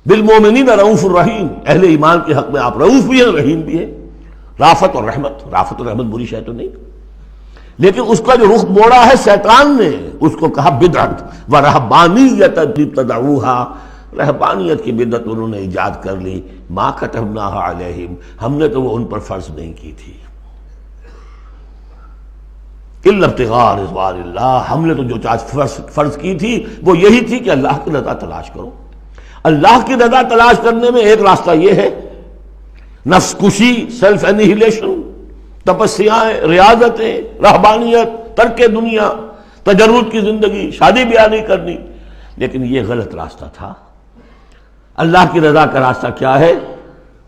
بالمومنین رؤوف الرحیم، اہل ایمان کے حق میں آپ رؤوف بھی ہیں، رحیم بھی ہیں۔ رافت اور رحمت بری شے تو نہیں، لیکن اس کا جو رخ موڑا ہے شیطان نے، اس کو کہا بدعت۔ وَرَهْبَانِيَّةً ابْتَدَعُوهَا، رہبانیت کی بدعت انہوں نے ایجاد کر لی۔ مَا كَتَبْنَاهَا عَلَيْهِمْ، ہم نے تو وہ ان پر فرض نہیں کی تھی۔ إِلَّا ابْتِغَاءَ رِضْوَانِ اللَّهِ، ہم نے تو جو چیز فرض کی تھی وہ یہی تھی کہ اللہ کی رضا تلاش کرو۔ اللہ کی رضا تلاش کرنے میں ایک راستہ یہ ہے، نفس کشی، سیلف انہیلیشن، تپسیاں، ریاضتیں، رہبانیت، ترک دنیا، تجرد کی زندگی، شادی بیاہ نہیں کرنی، لیکن یہ غلط راستہ تھا۔ اللہ کی رضا کا راستہ کیا ہے؟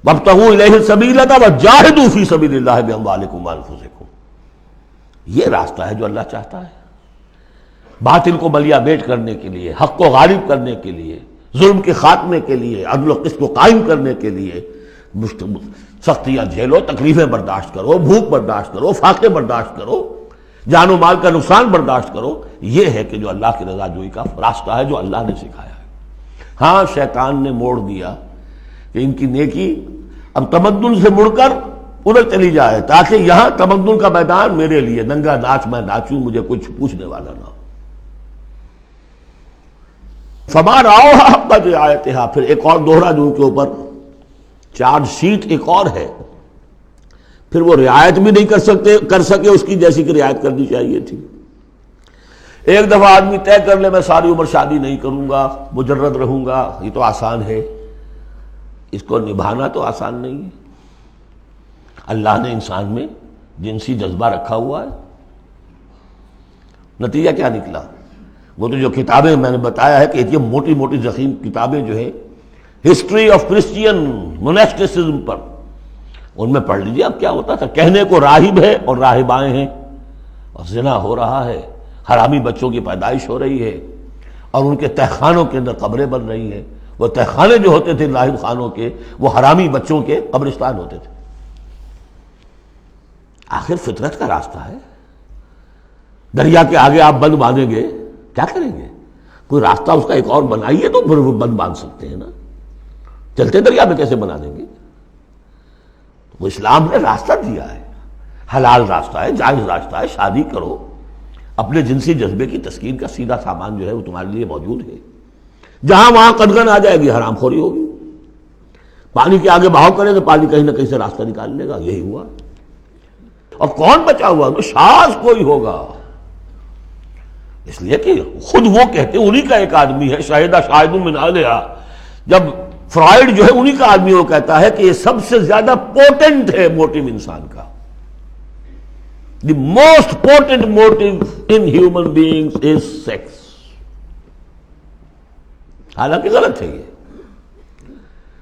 وَابْتَغُوا إِلَيْهِ السَّبِيلَ وَجَاهِدُوا فِي سَبِيلِ اللَّهِ بِأَمْوَالِكُمْ وَأَنفُسِكُمْ، یہ راستہ ہے جو اللہ چاہتا ہے، باطل کو بلیا بیٹ کرنے کے لیے، حق کو غالب کرنے کے لیے، ظلم کے خاتمے کے لیے، عدل و قسط کو قائم کرنے کے لیے۔ سختیاں جھیلو، تکلیفیں برداشت کرو، بھوک برداشت کرو، فاقے برداشت کرو، جان و مال کا نقصان برداشت کرو، یہ ہے کہ جو اللہ کی رضا جوئی کا راستہ ہے جو اللہ نے سکھایا ہے۔ ہاں شیطان نے موڑ دیا کہ ان کی نیکی اب تمدن سے مڑ کر ادھر چلی جائے، تاکہ یہاں تمدن کا میدان میرے لیے ننگا ناچ میں ناچوں، مجھے کچھ پوچھنے والا نہ ہو۔ فَمَا رَعَوْهَا حَقَّ رِعَایَتِهَا، پھر ایک اور دوہرا جو ان کے اوپر چارج شیٹ ایک اور ہے، پھر وہ رعایت بھی نہیں کر سکے اس کی جیسی کہ رعایت کرنی چاہیے تھی۔ ایک دفعہ آدمی طے کر لے میں ساری عمر شادی نہیں کروں گا، مجرد رہوں گا، یہ تو آسان ہے، اس کو نبھانا تو آسان نہیں ہے۔ اللہ نے انسان میں جنسی جذبہ رکھا ہوا ہے، نتیجہ کیا نکلا؟ وہ تو جو کتابیں میں نے بتایا ہے کہ یہ موٹی موٹی ضخیم کتابیں جو ہے ہسٹری آف کرسچین موناسٹیسزم پر، ان میں پڑھ لیجیے اب کیا ہوتا تھا۔ کہنے کو راہب ہے اور راہبائیں ہیں، اور زنا ہو رہا ہے، حرامی بچوں کی پیدائش ہو رہی ہے، اور ان کے تہخانوں کے اندر قبریں بن رہی ہیں۔ وہ تہخانے جو ہوتے تھے راہب خانوں کے، وہ حرامی بچوں کے قبرستان ہوتے تھے۔ آخر فطرت کا راستہ ہے، دریا کے آگے آپ بند باندھیں گے کیا کریں گے؟ کوئی راستہ اس کا ایک اور بنائیے تو پھر وہ بند باندھ سکتے ہیں نا، چلتے دریا میں کیسے بنا دیں گے؟ وہ اسلام نے راستہ دیا ہے، حلال راستہ ہے، جائز راستہ ہے، شادی کرو، اپنے جنسی جذبے کی تسکین کا سیدھا سامان جو ہے وہ تمہارے لیے موجود ہے۔ جہاں وہاں قدغن آ جائے گی حرام خوری ہوگی، پانی کے آگے بہاؤ کرے تو پانی کہیں نہ کہیں سے راستہ نکال لے گا، یہی ہوا۔ اور کون بچا ہوا؟ تو شاذ کوئی ہوگا، اس لیے کہ خود وہ کہتے ہیں، انہی کا ایک آدمی ہے، شاہدہ شاہد من اہلہا، جب فرائڈ جو ہے انہی کا آدمی وہ کہتا ہے کہ یہ سب سے زیادہ پوٹنٹ ہے موٹیو انسان کا، the most potent motive in human beings is sex. حالانکہ غلط ہے یہ،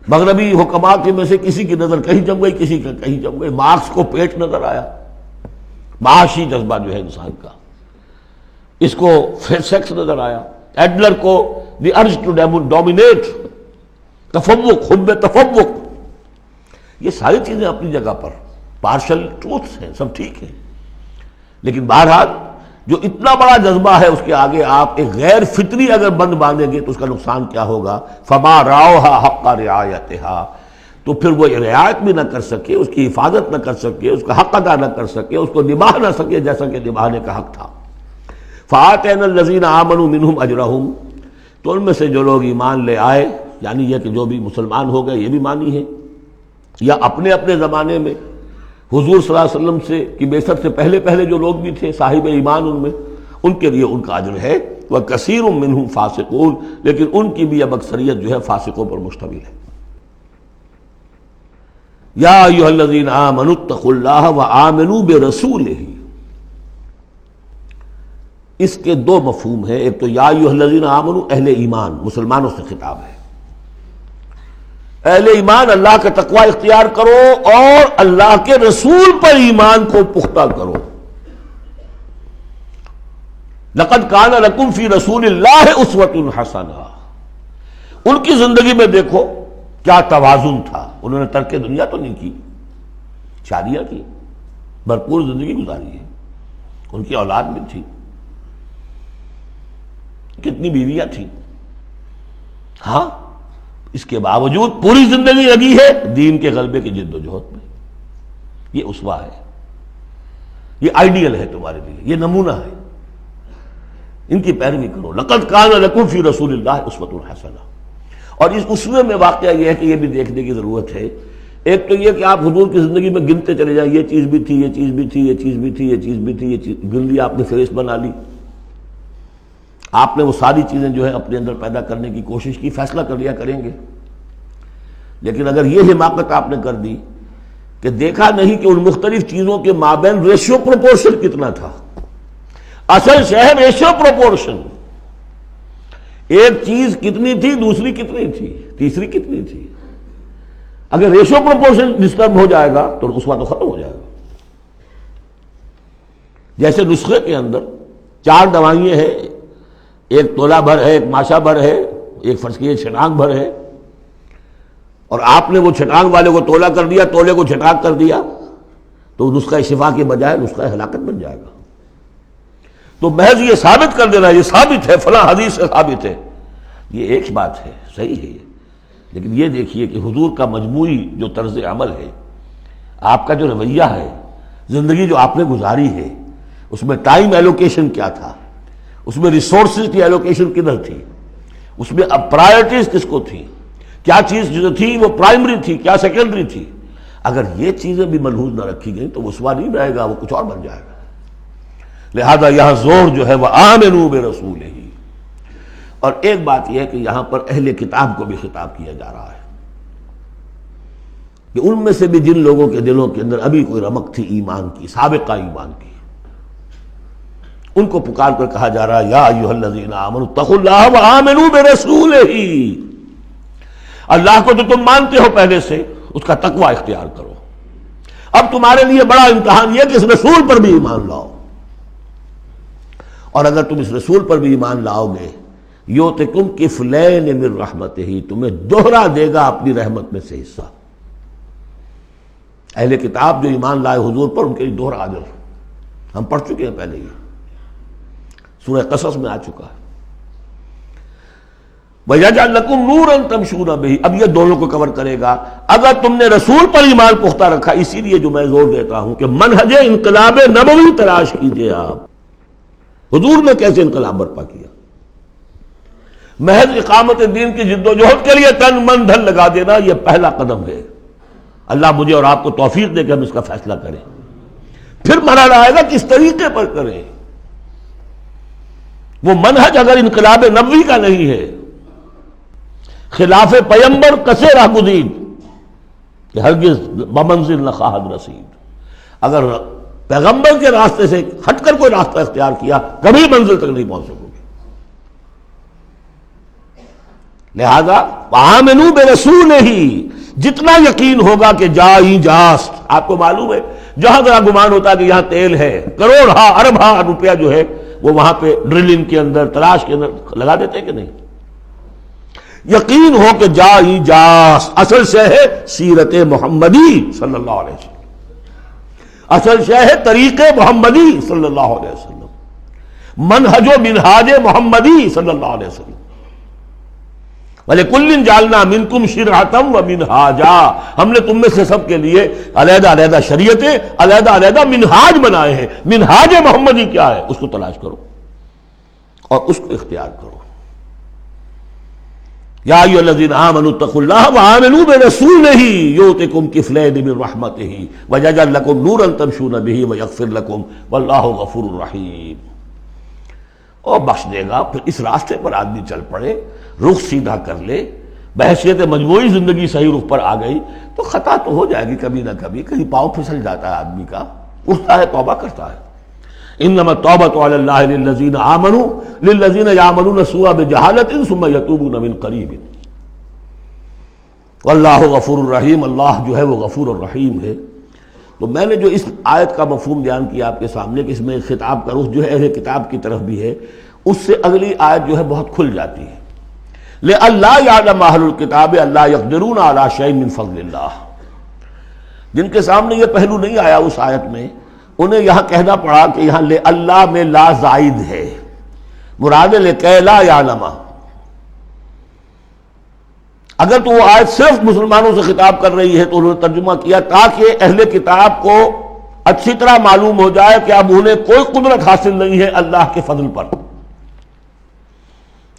مغربی حکماء کے میں سے کسی کی نظر کہیں جم گئی، کسی کا کہیں جم گئی۔ مارکس کو پیٹ نظر آیا، معاشی جذبہ جو ہے انسان کا، اس کو سیکس نظر آیا، ایڈلر کو دی ارج ٹو ڈومینیٹ، تفوق، حب تفوق۔ یہ ساری چیزیں اپنی جگہ پر پارشل ٹروتھس ہیں، سب ٹھیک ہے، لیکن بہرحال جو اتنا بڑا جذبہ ہے اس کے آگے آپ ایک غیر فطری اگر بند باندھیں گے تو اس کا نقصان کیا ہوگا؟ فما رعوها حق رعایتها، تو پھر وہ رعایت بھی نہ کر سکے، اس کی حفاظت نہ کر سکے، اس کا حق ادا نہ کر سکے، اس کو نبھا نہ سکے جیسا کہ نبھانے کا حق تھا۔ فآتینا الذین آمنوا منہم اجرہم، تو ان میں سے جو لوگ ایمان لے آئے، یعنی یہ کہ جو بھی مسلمان ہو گئے، یہ بھی مانی ہے، یا اپنے اپنے زمانے میں حضور صلی اللہ علیہ وسلم سے کی بعثت سے پہلے جو لوگ بھی تھے صاحب ایمان، ان کے لیے ان کا اجر ہے، وَكَثِيرٌ مِّنْهُمْ فَاسِقُونَ، لیکن ان کی بھی اب اکثریت جو ہے فاسقوں پر مشتمل ہے۔ یا ایھا الذین آمنوا اتقوا اللہ وآمنوا برسولہ، اس کے دو مفہوم ہیں۔ ایک تو یا ایھا الذین آمنوا اہل ایمان، مسلمانوں سے خطاب ہے، اہل ایمان اللہ کا تقوی اختیار کرو اور اللہ کے رسول پر ایمان کو پختہ کرو۔ لقد کان لکم فی رسول اللہ اسوۃ حسنہ، ان کی زندگی میں دیکھو کیا توازن تھا، انہوں نے ترک دنیا تو نہیں کی، شادیاں کی، بھرپور زندگی گزاری ہے، ان کی اولاد بھی تھی، کتنی بیویاں تھیں، ہاں اس کے باوجود پوری زندگی لگی ہے دین کے غلبے کی جد و جہد میں۔ یہ اسوہ ہے، یہ آئیڈیل ہے تمہارے لیے، یہ نمونہ ہے، ان کی پیروی کرو۔ لقد کان لکم فی رسول اللہ اسوۃ حسنہ۔ اور اس اسوے میں واقعہ یہ ہے کہ یہ بھی دیکھنے کی ضرورت ہے، ایک تو یہ کہ آپ حضور کی زندگی میں گنتے چلے جائیں، یہ چیز بھی تھی، یہ چیز بھی تھی، یہ چیز بھی تھی، یہ چیز بھی تھی، یہ چیز گن لی، آپ نے فہرست بنا لی، آپ نے وہ ساری چیزیں جو ہے اپنے اندر پیدا کرنے کی کوشش کی، فیصلہ کر لیا کریں گے۔ لیکن اگر یہ حماقت آپ نے کر دی کہ دیکھا نہیں کہ ان مختلف چیزوں کے مابین ریشیو پروپورشن کتنا تھا، اصل شے ریشیو پروپورشن، ایک چیز کتنی تھی، دوسری کتنی تھی، تیسری کتنی تھی، اگر ریشیو پروپورشن ڈسٹرب ہو جائے گا تو اسوہ تو ختم ہو جائے گا۔ جیسے نسخے کے اندر 4 دوائیں ہیں، ایک تولہ بھر ہے، ایک ماشا بھر ہے، ایک فرض کیجیے چھٹانگ بھر ہے، اور آپ نے وہ چھٹانگ والے کو تولہ کر دیا، تولے کو چھٹانگ کر دیا، تو نسخہ شفا کے بجائے نسخہ ہلاکت بن جائے گا۔ تو محض یہ ثابت کر دینا، یہ ثابت ہے، فلاں حدیث سے ثابت ہے، یہ ایک بات ہے، صحیح ہے یہ، لیکن یہ دیکھیے کہ حضور کا مجموعی جو طرز عمل ہے، آپ کا جو رویہ ہے، زندگی جو آپ نے گزاری ہے، اس میں ٹائم ایلوکیشن کیا تھا، اس میں ریسورسز کی ایلوکیشن کدھر تھی، اس میں اب پرائرٹیز کس کو تھی، کیا چیز جو تھی وہ پرائمری تھی، کیا سیکنڈری تھی، اگر یہ چیزیں بھی ملحوظ نہ رکھی گئیں تو وہ اسوہ نہیں رہے گا، وہ کچھ اور بن جائے گا۔ لہذا یہاں زور جو ہے وہ آمنوا برسولہ، اور ایک بات یہ ہے کہ یہاں پر اہل کتاب کو بھی خطاب کیا جا رہا ہے کہ ان میں سے بھی جن لوگوں کے دلوں کے اندر ابھی کوئی رمق تھی ایمان کی، سابقہ ایمان کی، ان کو پکار کر کہا جا رہا ہے یا ایھا الذین آمنوا اتقوا اللہ وآمنوا برسولہ، اللہ کو تو تم مانتے ہو پہلے سے، اس کا تقوی اختیار کرو۔ اب تمہارے لیے بڑا امتحان یہ کہ اس رسول پر بھی ایمان لاؤ، اور اگر تم اس رسول پر بھی ایمان لاؤ گے یؤتکم کفلین من رحمتہ، تمہیں دوہرا دے گا اپنی رحمت میں سے حصہ۔ اہل کتاب جو ایمان لائے حضور پر، ان کے لیے دوہرا اجر ہم پڑھ چکے ہیں پہلے ہی، سورہ قصص میں آ چکا ہے۔ وَيَجْعَلْ لَكُمْ نُورًا تَمْشُونَ بِهِ، اب یہ دونوں کو کور کرے گا۔ اگر تم نے رسول پر ایمان پختہ رکھا، اسی لیے جو میں زور دیتا ہوں کہ منہج انقلاب نبوی تلاش کیجئے آپ۔ حضور نے کیسے انقلاب برپا کیا؟ محض اقامت دین کی جد و جہد کے لیے تن من دھن لگا دینا، یہ پہلا قدم ہے۔ اللہ مجھے اور آپ کو توفیق دے کہ ہم اس کا فیصلہ کریں، پھر مرحلہ آئے گا کس طریقے پر کریں۔ وہ منہج اگر انقلاب نبوی کا نہیں ہے، خلاف پیمبر کسے راہ گزید کہ ہرگز بمنزل نہ خواہد رسید، اگر پیغمبر کے راستے سے ہٹ کر کوئی راستہ اختیار کیا کبھی منزل تک نہیں پہنچ سکو گے۔ لہذا آمنوا برسولہ، جتنا یقین ہوگا کہ جائی جاست، آپ کو معلوم ہے جہاں ذرا گمان ہوتا ہے کہ یہاں تیل ہے، کروڑ ہاں ارب ہاں روپیہ جو ہے وہ وہاں پہ ڈرلنگ کے اندر، تلاش کے اندر لگا دیتے کہ نہیں؟ یقین ہو کہ جائی جاست، اصل شے ہے سیرت محمدی صلی اللہ علیہ وسلم، اصل شے ہے طریق محمدی صلی اللہ علیہ وسلم، منہج و منہاج محمدی صلی اللہ علیہ وسلم۔ وَلِكُلٍّ جَعَلْنَا مِنْكُمْ شِرْعَةً وَمِنْهَاجًا، ہم نے تم میں سے سب کے لیے علیحدہ علیحدہ شریعتیں، علیحدہ علیحدہ منہاج بنائے ہیں۔ منہاج محمدی کیا ہے؟ اس کو تلاش کرو اور اس کو اختیار کرو۔ یا ایھا الذین آمنوا اتقوا اللہ وآمنوا برسولہ یؤتکم کفلین من رحمتہ ویجعل لکم نورا تمشون بہ ویغفر لکم واللہ غفور رحیم۔ اور بخش دے گا۔ پھر اس راستے پر آدمی چل پڑے، رخ سیدھا کر لے، بحیثیت مجموعی زندگی صحیح رخ پر آ گئی تو خطا تو ہو جائے گی کبھی نہ کبھی، کہیں پاؤں پھسل جاتا ہے آدمی کا، اٹھتا ہے توبہ کرتا ہے۔ انما التوبۃ علی اللہ للذین آمنوا للذین یعملون السوء بجہالۃ ثم یتوبون من قریب واللہ غفور الرحیم، اللہ جو ہے وہ غفور الرحیم ہے۔ تو میں نے جو اس آیت کا مفہوم بیان کیا آپ کے سامنے کہ اس میں خطاب کا رخ جو ہے اہل کتاب کی طرف بھی ہے، اس سے اگلی آیت جو ہے بہت کھل جاتی ہے۔ لئلا یعلم اہل الکتاب الا یقدرون علی شیء من فضل اللہ، جن کے سامنے یہ پہلو نہیں آیا اس آیت میں، انہیں یہاں کہنا پڑا کہ یہاں لئلا میں لا زائد ہے، مراد لکئی لا یعلم۔ اگر تو وہ آیت صرف مسلمانوں سے خطاب کر رہی ہے تو انہوں نے ترجمہ کیا تاکہ اہل کتاب کو اچھی طرح معلوم ہو جائے کہ اب انہیں کوئی قدرت حاصل نہیں ہے اللہ کے فضل پر،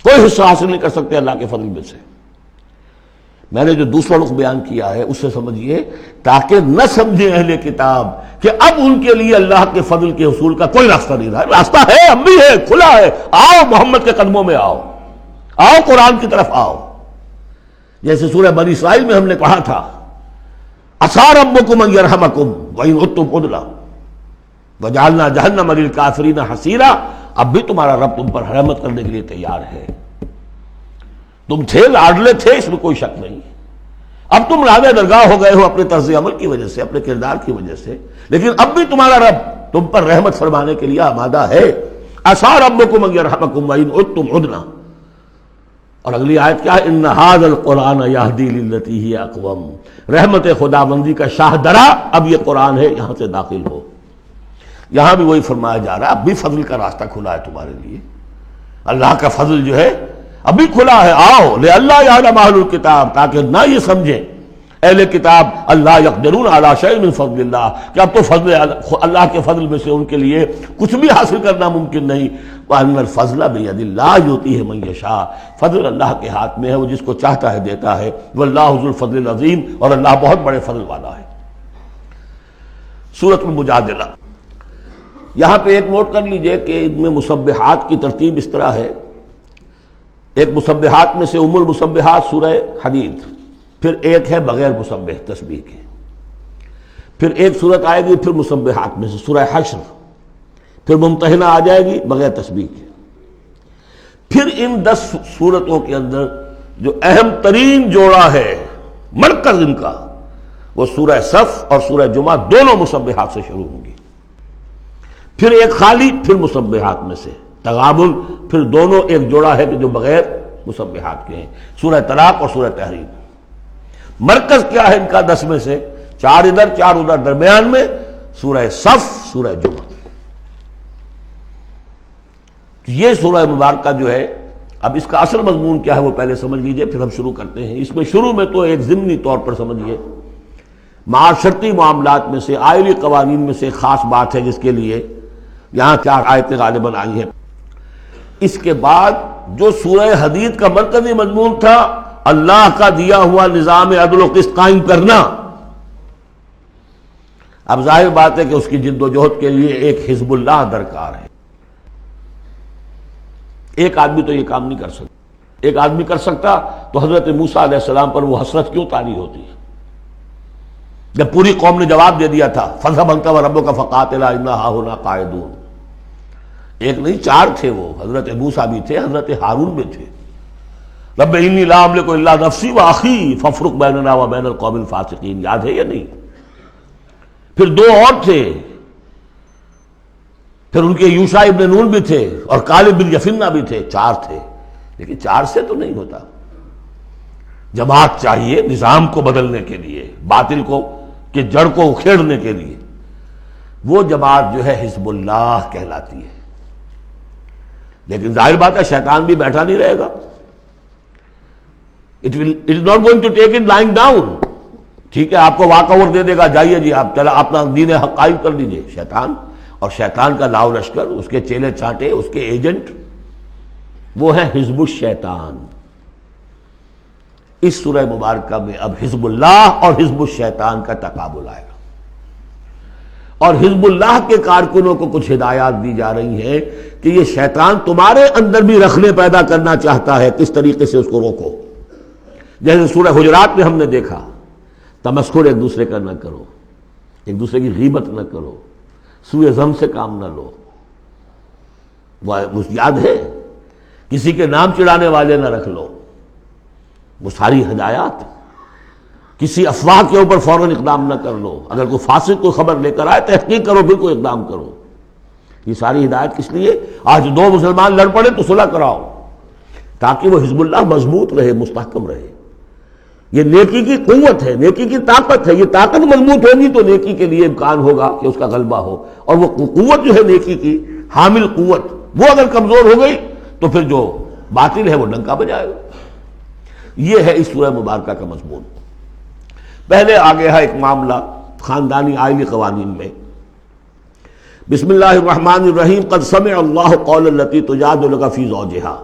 کوئی حصہ حاصل نہیں کر سکتے اللہ کے فضل میں سے۔ میں نے جو دوسرا رخ بیان کیا ہے اس سے سمجھیے تاکہ نہ سمجھیں اہل کتاب کہ اب ان کے لیے اللہ کے فضل کے حصول کا کوئی راستہ نہیں رہا، راستہ ہے، اب بھی ہے، کھلا ہے، آؤ محمد کے قدموں میں آؤ، آؤ قرآن کی طرف آؤ۔ جیسے سورہ بنی اسرائیل میں ہم نے پڑھا تھا عسیٰ ربکم ان یرحمکم وان عدتم عدنا وجعلنا جہنم للکافرین حصیرا، اب بھی تمہارا رب تم پر رحمت کرنے کے لیے تیار ہے، تم تھے لاڈلے تھے، اس میں کوئی شک نہیں، اب تم راضِ درگاہ ہو گئے ہو اپنے طرز عمل کی وجہ سے، اپنے کردار کی وجہ سے، لیکن اب بھی تمہارا رب تم پر رحمت فرمانے کے لیے آمادہ ہے۔ عسیٰ ربکم ان یرحمکم وان عدتم عدنا۔ اور اگلی آیت کیا ہے؟ ان ھذا القرآن یہدی للتی ہی اقوم، رحمت خداوندی کا شاہ درا اب یہ قرآن ہے، یہاں سے داخل ہو۔ یہاں بھی وہی فرمایا جا رہا ہے اب بھی فضل کا راستہ کھلا ہے تمہارے لیے، اللہ کا فضل جو ہے ابھی کھلا ہے، آؤ لئلا یعلم اہل الکتاب، تاکہ نہ یہ سمجھیں اہل کتاب اللہ یقدرون علی شیء من فضل اللہ کہ اب تو فضل اللہ کے فضل میں سے ان کے لیے کچھ بھی حاصل کرنا ممکن نہیں۔ وَأَنَّ الْفَضْلَ بِيَدِ اللَّهِ يُؤْتِيهِ مَن يَشَاءُ، فضل اللہ کے ہاتھ میں ہے، وہ جس کو چاہتا ہے دیتا ہے۔ وَاللَّهُ ذُو الْفَضْلِ الْعَظِيمِ، اور اللہ بہت بڑے فضل والا ہے۔ سورۃ المجادلہ، یہاں پہ ایک نوٹ کر لیجئے کہ ان میں مسبحات کی ترتیب اس طرح ہے، ایک مسبحات میں سے ام المسبحات سورہ حدید، پھر ایک ہے بغیر مسبح تسبیح کے، پھر ایک صورت آئے گی پھر مسبحات میں سے سورہ حشر، پھر ممتحنہ آ جائے گی بغیر تسبیح کے، پھر ان 10 صورتوں کے اندر جو اہم ترین جوڑا ہے مرکز ان کا وہ سورہ صف اور سورہ جمعہ دونوں مسبحات سے شروع ہوں گی، پھر ایک خالی پھر مسبحات میں سے تغابن، پھر دونوں ایک جوڑا ہے کہ جو بغیر مسبحات کے ہیں، سورہ طلاق اور سورہ تحریم۔ مرکز کیا ہے ان کا 10 میں سے؟ 4 ادھر 4 ادھر، درمیان میں سورہ صف سورہ جمعہ۔ یہ سورہ مبارکہ جو ہے، اب اس کا اصل مضمون کیا ہے وہ پہلے سمجھ لیجئے پھر ہم شروع کرتے ہیں۔ اس میں شروع میں تو ایک ضمنی طور پر سمجھیے معاشرتی معاملات میں سے، آئلی قوانین میں سے ایک خاص بات ہے جس کے لیے یہاں 4 آیتیں غالباً آئی ہیں۔ اس کے بعد جو سورہ حدید کا مرکزی مضمون تھا اللہ کا دیا ہوا نظام عدل و قسط قائم کرنا، اب ظاہر بات ہے کہ اس کی جد و جہد کے لیے ایک حزب اللہ درکار ہے۔ ایک آدمی تو یہ کام نہیں کر سکتا، ایک آدمی کر سکتا تو حضرت موسیٰ علیہ السلام پر وہ حسرت کیوں طاری ہوتی ہے جب پوری قوم نے جواب دے دیا تھا فَاذْهَبْ أَنْتَ وَرَبُّكَ فَقَاتِلَا إِنَّا هَاهُنَا قَاعِدُونَ۔ ایک نہیں 4 تھے، وہ حضرت موسیٰ بھی تھے، حضرت ہارون بھی تھے۔ رب انی لا املک الا نفسی واخی فافرق بیننا وبین القوم الفاسقین، یاد ہے یا نہیں؟ پھر 2 اور تھے، پھر ان کے یوشع ابن نون بھی تھے اور کالب بن یفنہ بھی تھے، 4 تھے، لیکن 4 سے تو نہیں ہوتا، جماعت چاہیے نظام کو بدلنے کے لیے، باطل کو کہ جڑ کو اکھیڑنے کے لیے۔ وہ جماعت جو ہے حزب اللہ کہلاتی ہے، لیکن ظاہر بات ہے شیطان بھی بیٹھا نہیں رہے گا، it is not going to take it lying down۔ ٹھیک ہے، آپ کو واک اوور دے دے گا، جائیے جی آپ چلا اپنا دین حق قائم کر لیجیے، شیطان اور شیطان کا لاؤ لشکر، اس کے چیلے چانٹے، اس کے ایجنٹ، وہ ہیں حزب الشیطان۔ اس سورہ مبارکہ میں اب حزب اللہ اور حزب الشیطان کا تقابل آئے گا، اور حزب اللہ کے کارکنوں کو کچھ ہدایات دی جا رہی ہیں کہ یہ شیطان تمہارے اندر بھی رخنے پیدا کرنا چاہتا ہے، کس طریقے سے اس کو روکو۔ جیسے سورہ حجرات میں ہم نے دیکھا، تمسخر ایک دوسرے کا نہ کرو، ایک دوسرے کی غیبت نہ کرو، سوء ظن سے کام نہ لو، وہ یاد ہے، کسی کے نام چڑھانے والے نہ رکھ لو، وہ ساری ہدایات۔ کسی افواہ کے اوپر فوراً اقدام نہ کر لو، اگر کوئی فاسق کوئی خبر لے کر آئے تحقیق کرو پھر کوئی اقدام کرو۔ یہ ساری ہدایت کس لیے؟ آج دو مسلمان لڑ پڑے تو صلح کراؤ، تاکہ وہ حزب اللہ مضبوط رہے، مستحکم رہے۔ یہ نیکی کی قوت ہے، نیکی کی طاقت ہے، یہ طاقت مضبوط ہوگی تو نیکی کے لیے امکان ہوگا کہ اس کا غلبہ ہو، اور وہ قوت جو ہے نیکی کی حامل قوت، وہ اگر کمزور ہو گئی تو پھر جو باطل ہے وہ ڈنکا بجائے گا۔ یہ ہے اس سورہ مبارکہ کا مضمون۔ پہلے آگے ہے ایک معاملہ خاندانی آئلی قوانین میں۔ بسم اللہ الرحمن الرحیم، قد سمع اللہ قول التی تجادلک فی زوجہا۔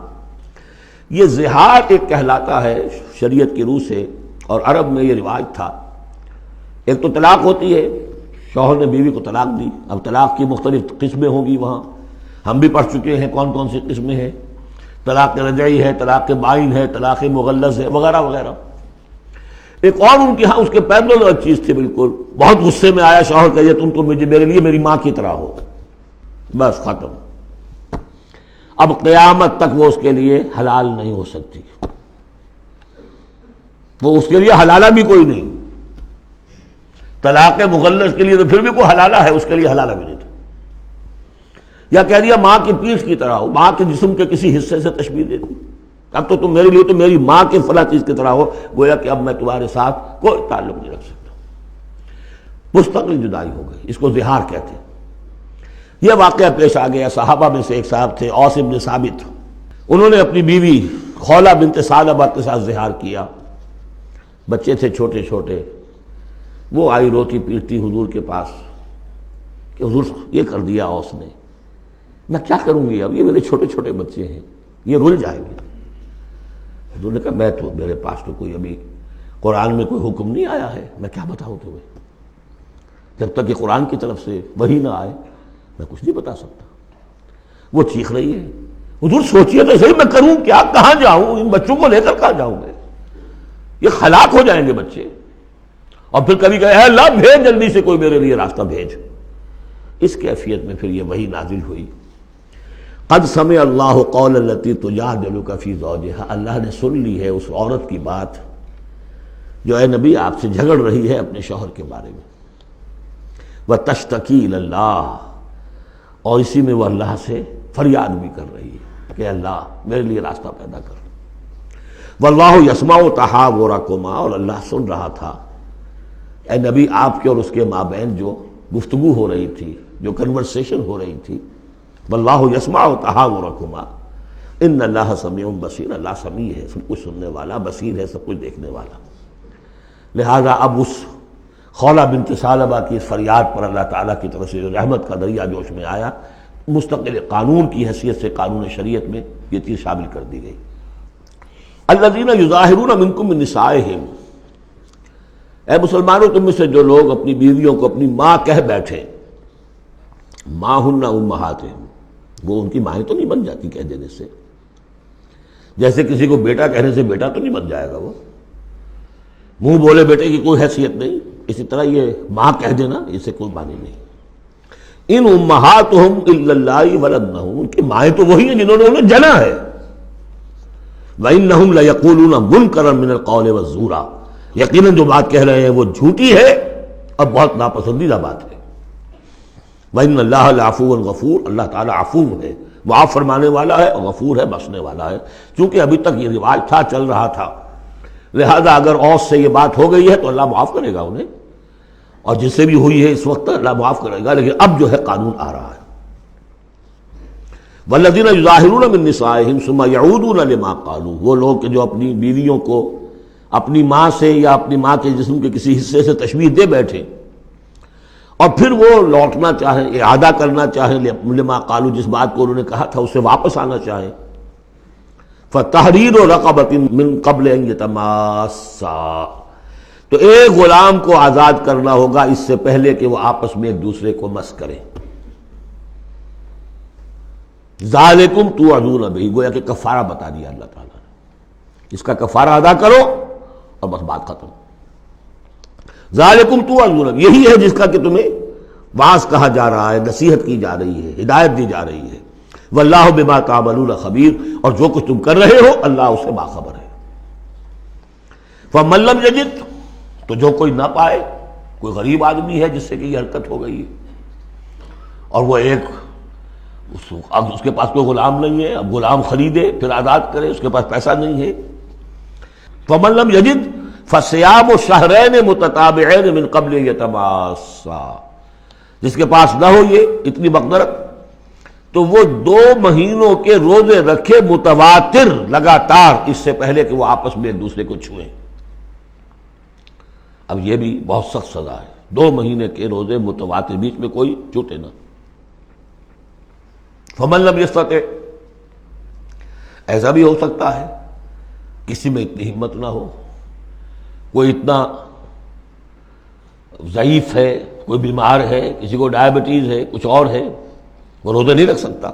یہ زہار ایک کہلاتا ہے شریعت کی روح سے، اور عرب میں یہ رواج تھا۔ ایک تو طلاق ہوتی ہے، شوہر نے بیوی کو طلاق دی، اب طلاق کی مختلف قسمیں ہوں گی، وہاں ہم بھی پڑھ چکے ہیں کون کون سی قسمیں ہیں۔ طلاق رجعی ہے، طلاق بائن ہے، طلاق مغلظ ہے، وغیرہ وغیرہ۔ ایک اور ان کے ہاں اس کے پیرلل چیز تھی، بالکل بہت غصے میں آیا شوہر کہ تم تو میرے لیے میری ماں کی طرح ہو، بس ختم۔ اب قیامت تک وہ اس کے لیے حلال نہیں ہو سکتی، وہ اس کے لیے حلالہ بھی کوئی نہیں۔ طلاق مغلظ کے لیے تو پھر بھی کوئی حلالہ ہے، اس کے لیے حلالہ بھی نہیں تھا۔ یا کہہ دیا ماں کی پیٹھ کی طرح ہو، ماں کے جسم کے کسی حصے سے تشبیہ دے دی، اب تو تم میرے لیے تو میری ماں کے فلاں چیز کی طرح ہو، گویا کہ اب میں تمہارے ساتھ کوئی تعلق نہیں رکھ سکتا۔ مستقل جدائی ہو گئی، اس کو زہار کہتے ہیں۔ یہ واقعہ پیش آ گیا، صحابہ میں سے ایک صاحب تھے اوس بن ثابت، انہوں نے اپنی بیوی خولہ بنت ثعلبہ کے ساتھ زہار کیا، بچے تھے چھوٹے چھوٹے۔ وہ آئی روتی پیٹتی حضور کے پاس کہ حضور یہ کر دیا اوس نے، میں کیا کروں گی، اب یہ میرے چھوٹے چھوٹے بچے ہیں، یہ رل جائیں گے۔ حضور نے کہا میرے پاس تو کوئی ابھی قرآن میں کوئی حکم نہیں آیا ہے، میں کیا بتاؤں تمہیں، جب تک کہ قرآن کی طرف سے وحی نہ آئے میں کچھ نہیں بتا سکتا۔ وہ چیخ رہی ہے، حضور سوچئے تو صحیح میں کروں کیا، کہاں جاؤں، ان بچوں کو لے کر کہاں جاؤں گے، یہ ہلاک ہو جائیں گے بچے۔ اور پھر کبھی کہے اے اللہ بھیج جلدی سے کوئی میرے لیے راستہ بھیج۔ اس کیفیت میں پھر یہ وحی نازل ہوئی، قد سمع اللہ قول التی تجادلک فی زوجہا، اللہ نے سن لی ہے اس عورت کی بات جو اے نبی آپ سے جھگڑ رہی ہے اپنے شوہر کے بارے میں، وتشتکی الی اللہ، اور اسی میں وہ اللہ سے فریاد بھی کر رہی ہے کہ اللہ میرے لیے راستہ پیدا کر۔ واللہ یسمع تحاورکما، اور اللہ سن رہا تھا اے نبی آپ کے اور اس کے مابین جو گفتگو ہو رہی تھی، جو کنورسیشن ہو رہی تھی۔ واللہ یسمع تحاورکما ان اللہ سمیع بصیر، اللہ سمیع ہے، سب کچھ سننے والا، بصیر ہے، سب کچھ دیکھنے والا۔ لہذا اب اس خولہ بنت ثعلبہ کی اس فریاد پر اللہ تعالیٰ کی طرف سے جو رحمت کا دریا جوش میں آیا، مستقل قانون کی حیثیت سے قانون شریعت میں یہ چیز شامل کر دی گئی۔ الذین یظاہرون منکم من نسائہم، اے مسلمانوں تم میں سے جو لوگ اپنی بیویوں کو اپنی ماں کہہ بیٹھے، ماں ہن امہاتہم، وہ ان کی مائیں تو نہیں بن جاتی کہہ دینے سے، جیسے کسی کو بیٹا کہنے سے بیٹا تو نہیں بن جائے گا، وہ منہ بولے بیٹے کی کوئی حیثیت نہیں، اسی طرح یہ ماں کہہ دینا اسے کوئی معنی نہیں۔ ان امہاتہم الا اللہ ولدنہم، ان کی مائیں تو وہی ہیں جنہوں نے انہیں جنا ہے۔ وانہم لیقولون منکرا من القول والزورا، یقیناً جو بات کہہ رہے ہیں وہ جھوٹی ہے اور بہت ناپسندیدہ بات ہے۔ وَإِنَّ اللَّهَ لَعَفُوٌّ غَفُورٌ، اللہ تعالیٰ عفو ہے، معاف فرمانے والا ہے، اور غفور ہے، بخشنے والا ہے۔ چونکہ ابھی تک یہ رواج تھا، چل رہا تھا، لہذا اگر اوس سے یہ بات ہو گئی ہے تو اللہ معاف کرے گا انہیں، اور جس سے بھی ہوئی ہے اس وقت اللہ معاف کرے گا، لیکن اب جو ہے قانون آ رہا ہے۔ وَالَّذِينَ يُظَاهِرُونَ مِن نِّسَائِهِمْ ثُمَّ يَعُودُونَ لِمَا قَالُوا، وہ لوگ کہ جو اپنی بیویوں کو اپنی ماں سے یا اپنی ماں کے جسم کے کسی حصے سے تشبیہ دے بیٹھے اور پھر وہ لوٹنا چاہیں، اعادہ کرنا چاہیں لما قالوا، جس بات کو انہوں نے کہا تھا اسے واپس آنا چاہیں، فَتَحْرِيرُ رَقَبَةٍ مِّن قَبْلِ أَن يَتَمَاسَّا، تو ایک غلام کو آزاد کرنا ہوگا اس سے پہلے کہ وہ آپس میں ایک دوسرے کو مس کریں. ذالکم توعدون بہ، گویا کہ کفارہ بتا دیا اللہ تعالیٰ نے، اس کا کفارہ ادا کرو اور بس بات ختم. ذالکم توعدون بہ، یہی ہے جس کا کہ تمہیں واعظ کہا جا رہا ہے، نصیحت کی جا رہی ہے، ہدایت دی جا رہی ہے. واللہ بما تعملون خبیر، اور جو کچھ تم کر رہے ہو اللہ اسے باخبر ہے. فمن لم یجد، تو جو کوئی نہ پائے، کوئی غریب آدمی ہے جس سے کہ یہ حرکت ہو گئی ہے اور وہ ایک اب اس کے پاس کوئی غلام نہیں ہے، اب غلام خریدے پھر آزاد کرے، اس کے پاس پیسہ نہیں ہے. فمن لم یجد فصیام شہرین متتابعین من قبل یتماسا، جس کے پاس نہ ہو یہ اتنی مقدرت تو وہ 2 مہینوں کے روزے رکھے متواتر لگاتار، اس سے پہلے کہ وہ آپس میں ایک دوسرے کو چھوئیں. اب یہ بھی بہت سخت سزا ہے، 2 مہینے کے روزے متواتر، بیچ میں کوئی چھوٹے نہ. فمن لم یستطع، ایسا بھی ہو سکتا ہے کسی میں اتنی ہمت نہ ہو، کوئی اتنا ضعیف ہے، کوئی بیمار ہے، کسی کو ڈائبٹیز ہے، کچھ اور ہے، وہ روزے نہیں رکھ سکتا.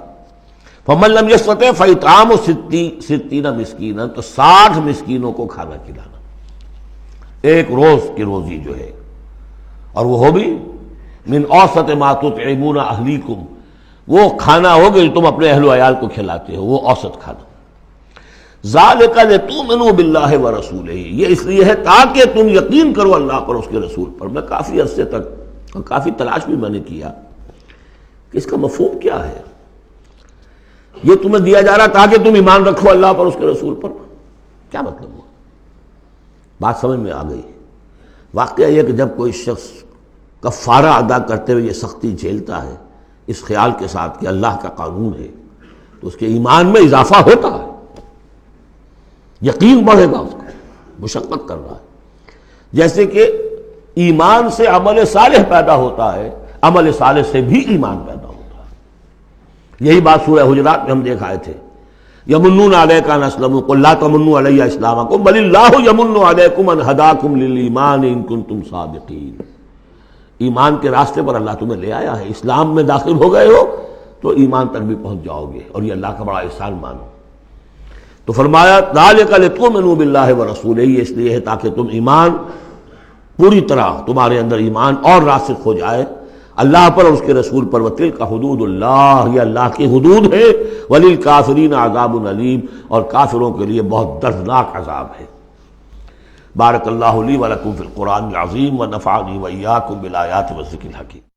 فمن لم یستطع فاطعام 60 مسکینا، تو 60 مسکینوں کو کھانا کھلانا، ایک روز کی روزی جو ہے، اور وہ ہو بھی من اوسط ما تطعمون اہلیکم، وہ کھانا ہوگا جو تم اپنے اہل و عیال کو کھلاتے ہو، وہ اوسط کھانا. ذالک لتؤمنوا باللہ ورسولہ، یہ اس لیے ہے تاکہ تم یقین کرو اللہ پر، اس کے رسول پر. میں کافی عرصے تک اور کافی تلاش بھی میں نے کیا کہ اس کا مفہوم کیا ہے. یہ تمہیں دیا جا رہا تاکہ تم ایمان رکھو اللہ پر، اس کے رسول پر، کیا مطلب ہوا؟ بات سمجھ میں آ گئی. واقعہ یہ کہ جب کوئی شخص کفارہ ادا کرتے ہوئے یہ سختی جھیلتا ہے اس خیال کے ساتھ کہ اللہ کا قانون ہے، تو اس کے ایمان میں اضافہ ہوتا ہے، یقین بڑھے گا، اس کو مشقت کر رہا ہے. جیسے کہ ایمان سے عمل صالح پیدا ہوتا ہے، عمل صالح سے بھی ایمان پیدا ہوتا ہے. یہی بات سورہ حجرات میں ہم دیکھ آئے تھے. یمنون علیک ان اسلموا قل لا تمنوا علی اسلامکم بل اللہ یمن علیکم ان ہداکم للایمان ان کنتم صادقین. ایمان کے راستے پر اللہ تمہیں لے آیا ہے، اسلام میں داخل ہو گئے ہو تو ایمان تک بھی پہنچ جاؤ گے، اور یہ اللہ کا بڑا احسان مانو. تو فرمایا ذالک لتؤمنوا باللہ ورسولہ، یہ اس لیے ہے تاکہ تم ایمان پوری طرح تمہارے اندر ایمان اور راسخ ہو جائے اللہ پر اور اس کے رسول پر. وتلک حدود اللہ، یہ اللہ کی حدود ہے. وللکافرین عذاب علیم، اور کافروں کے لیے بہت دردناک عذاب ہے. بارک اللہ لی ولکم فی القرآن العظیم ونفعنی وإیاکم بالآیات والذکر الحکیم.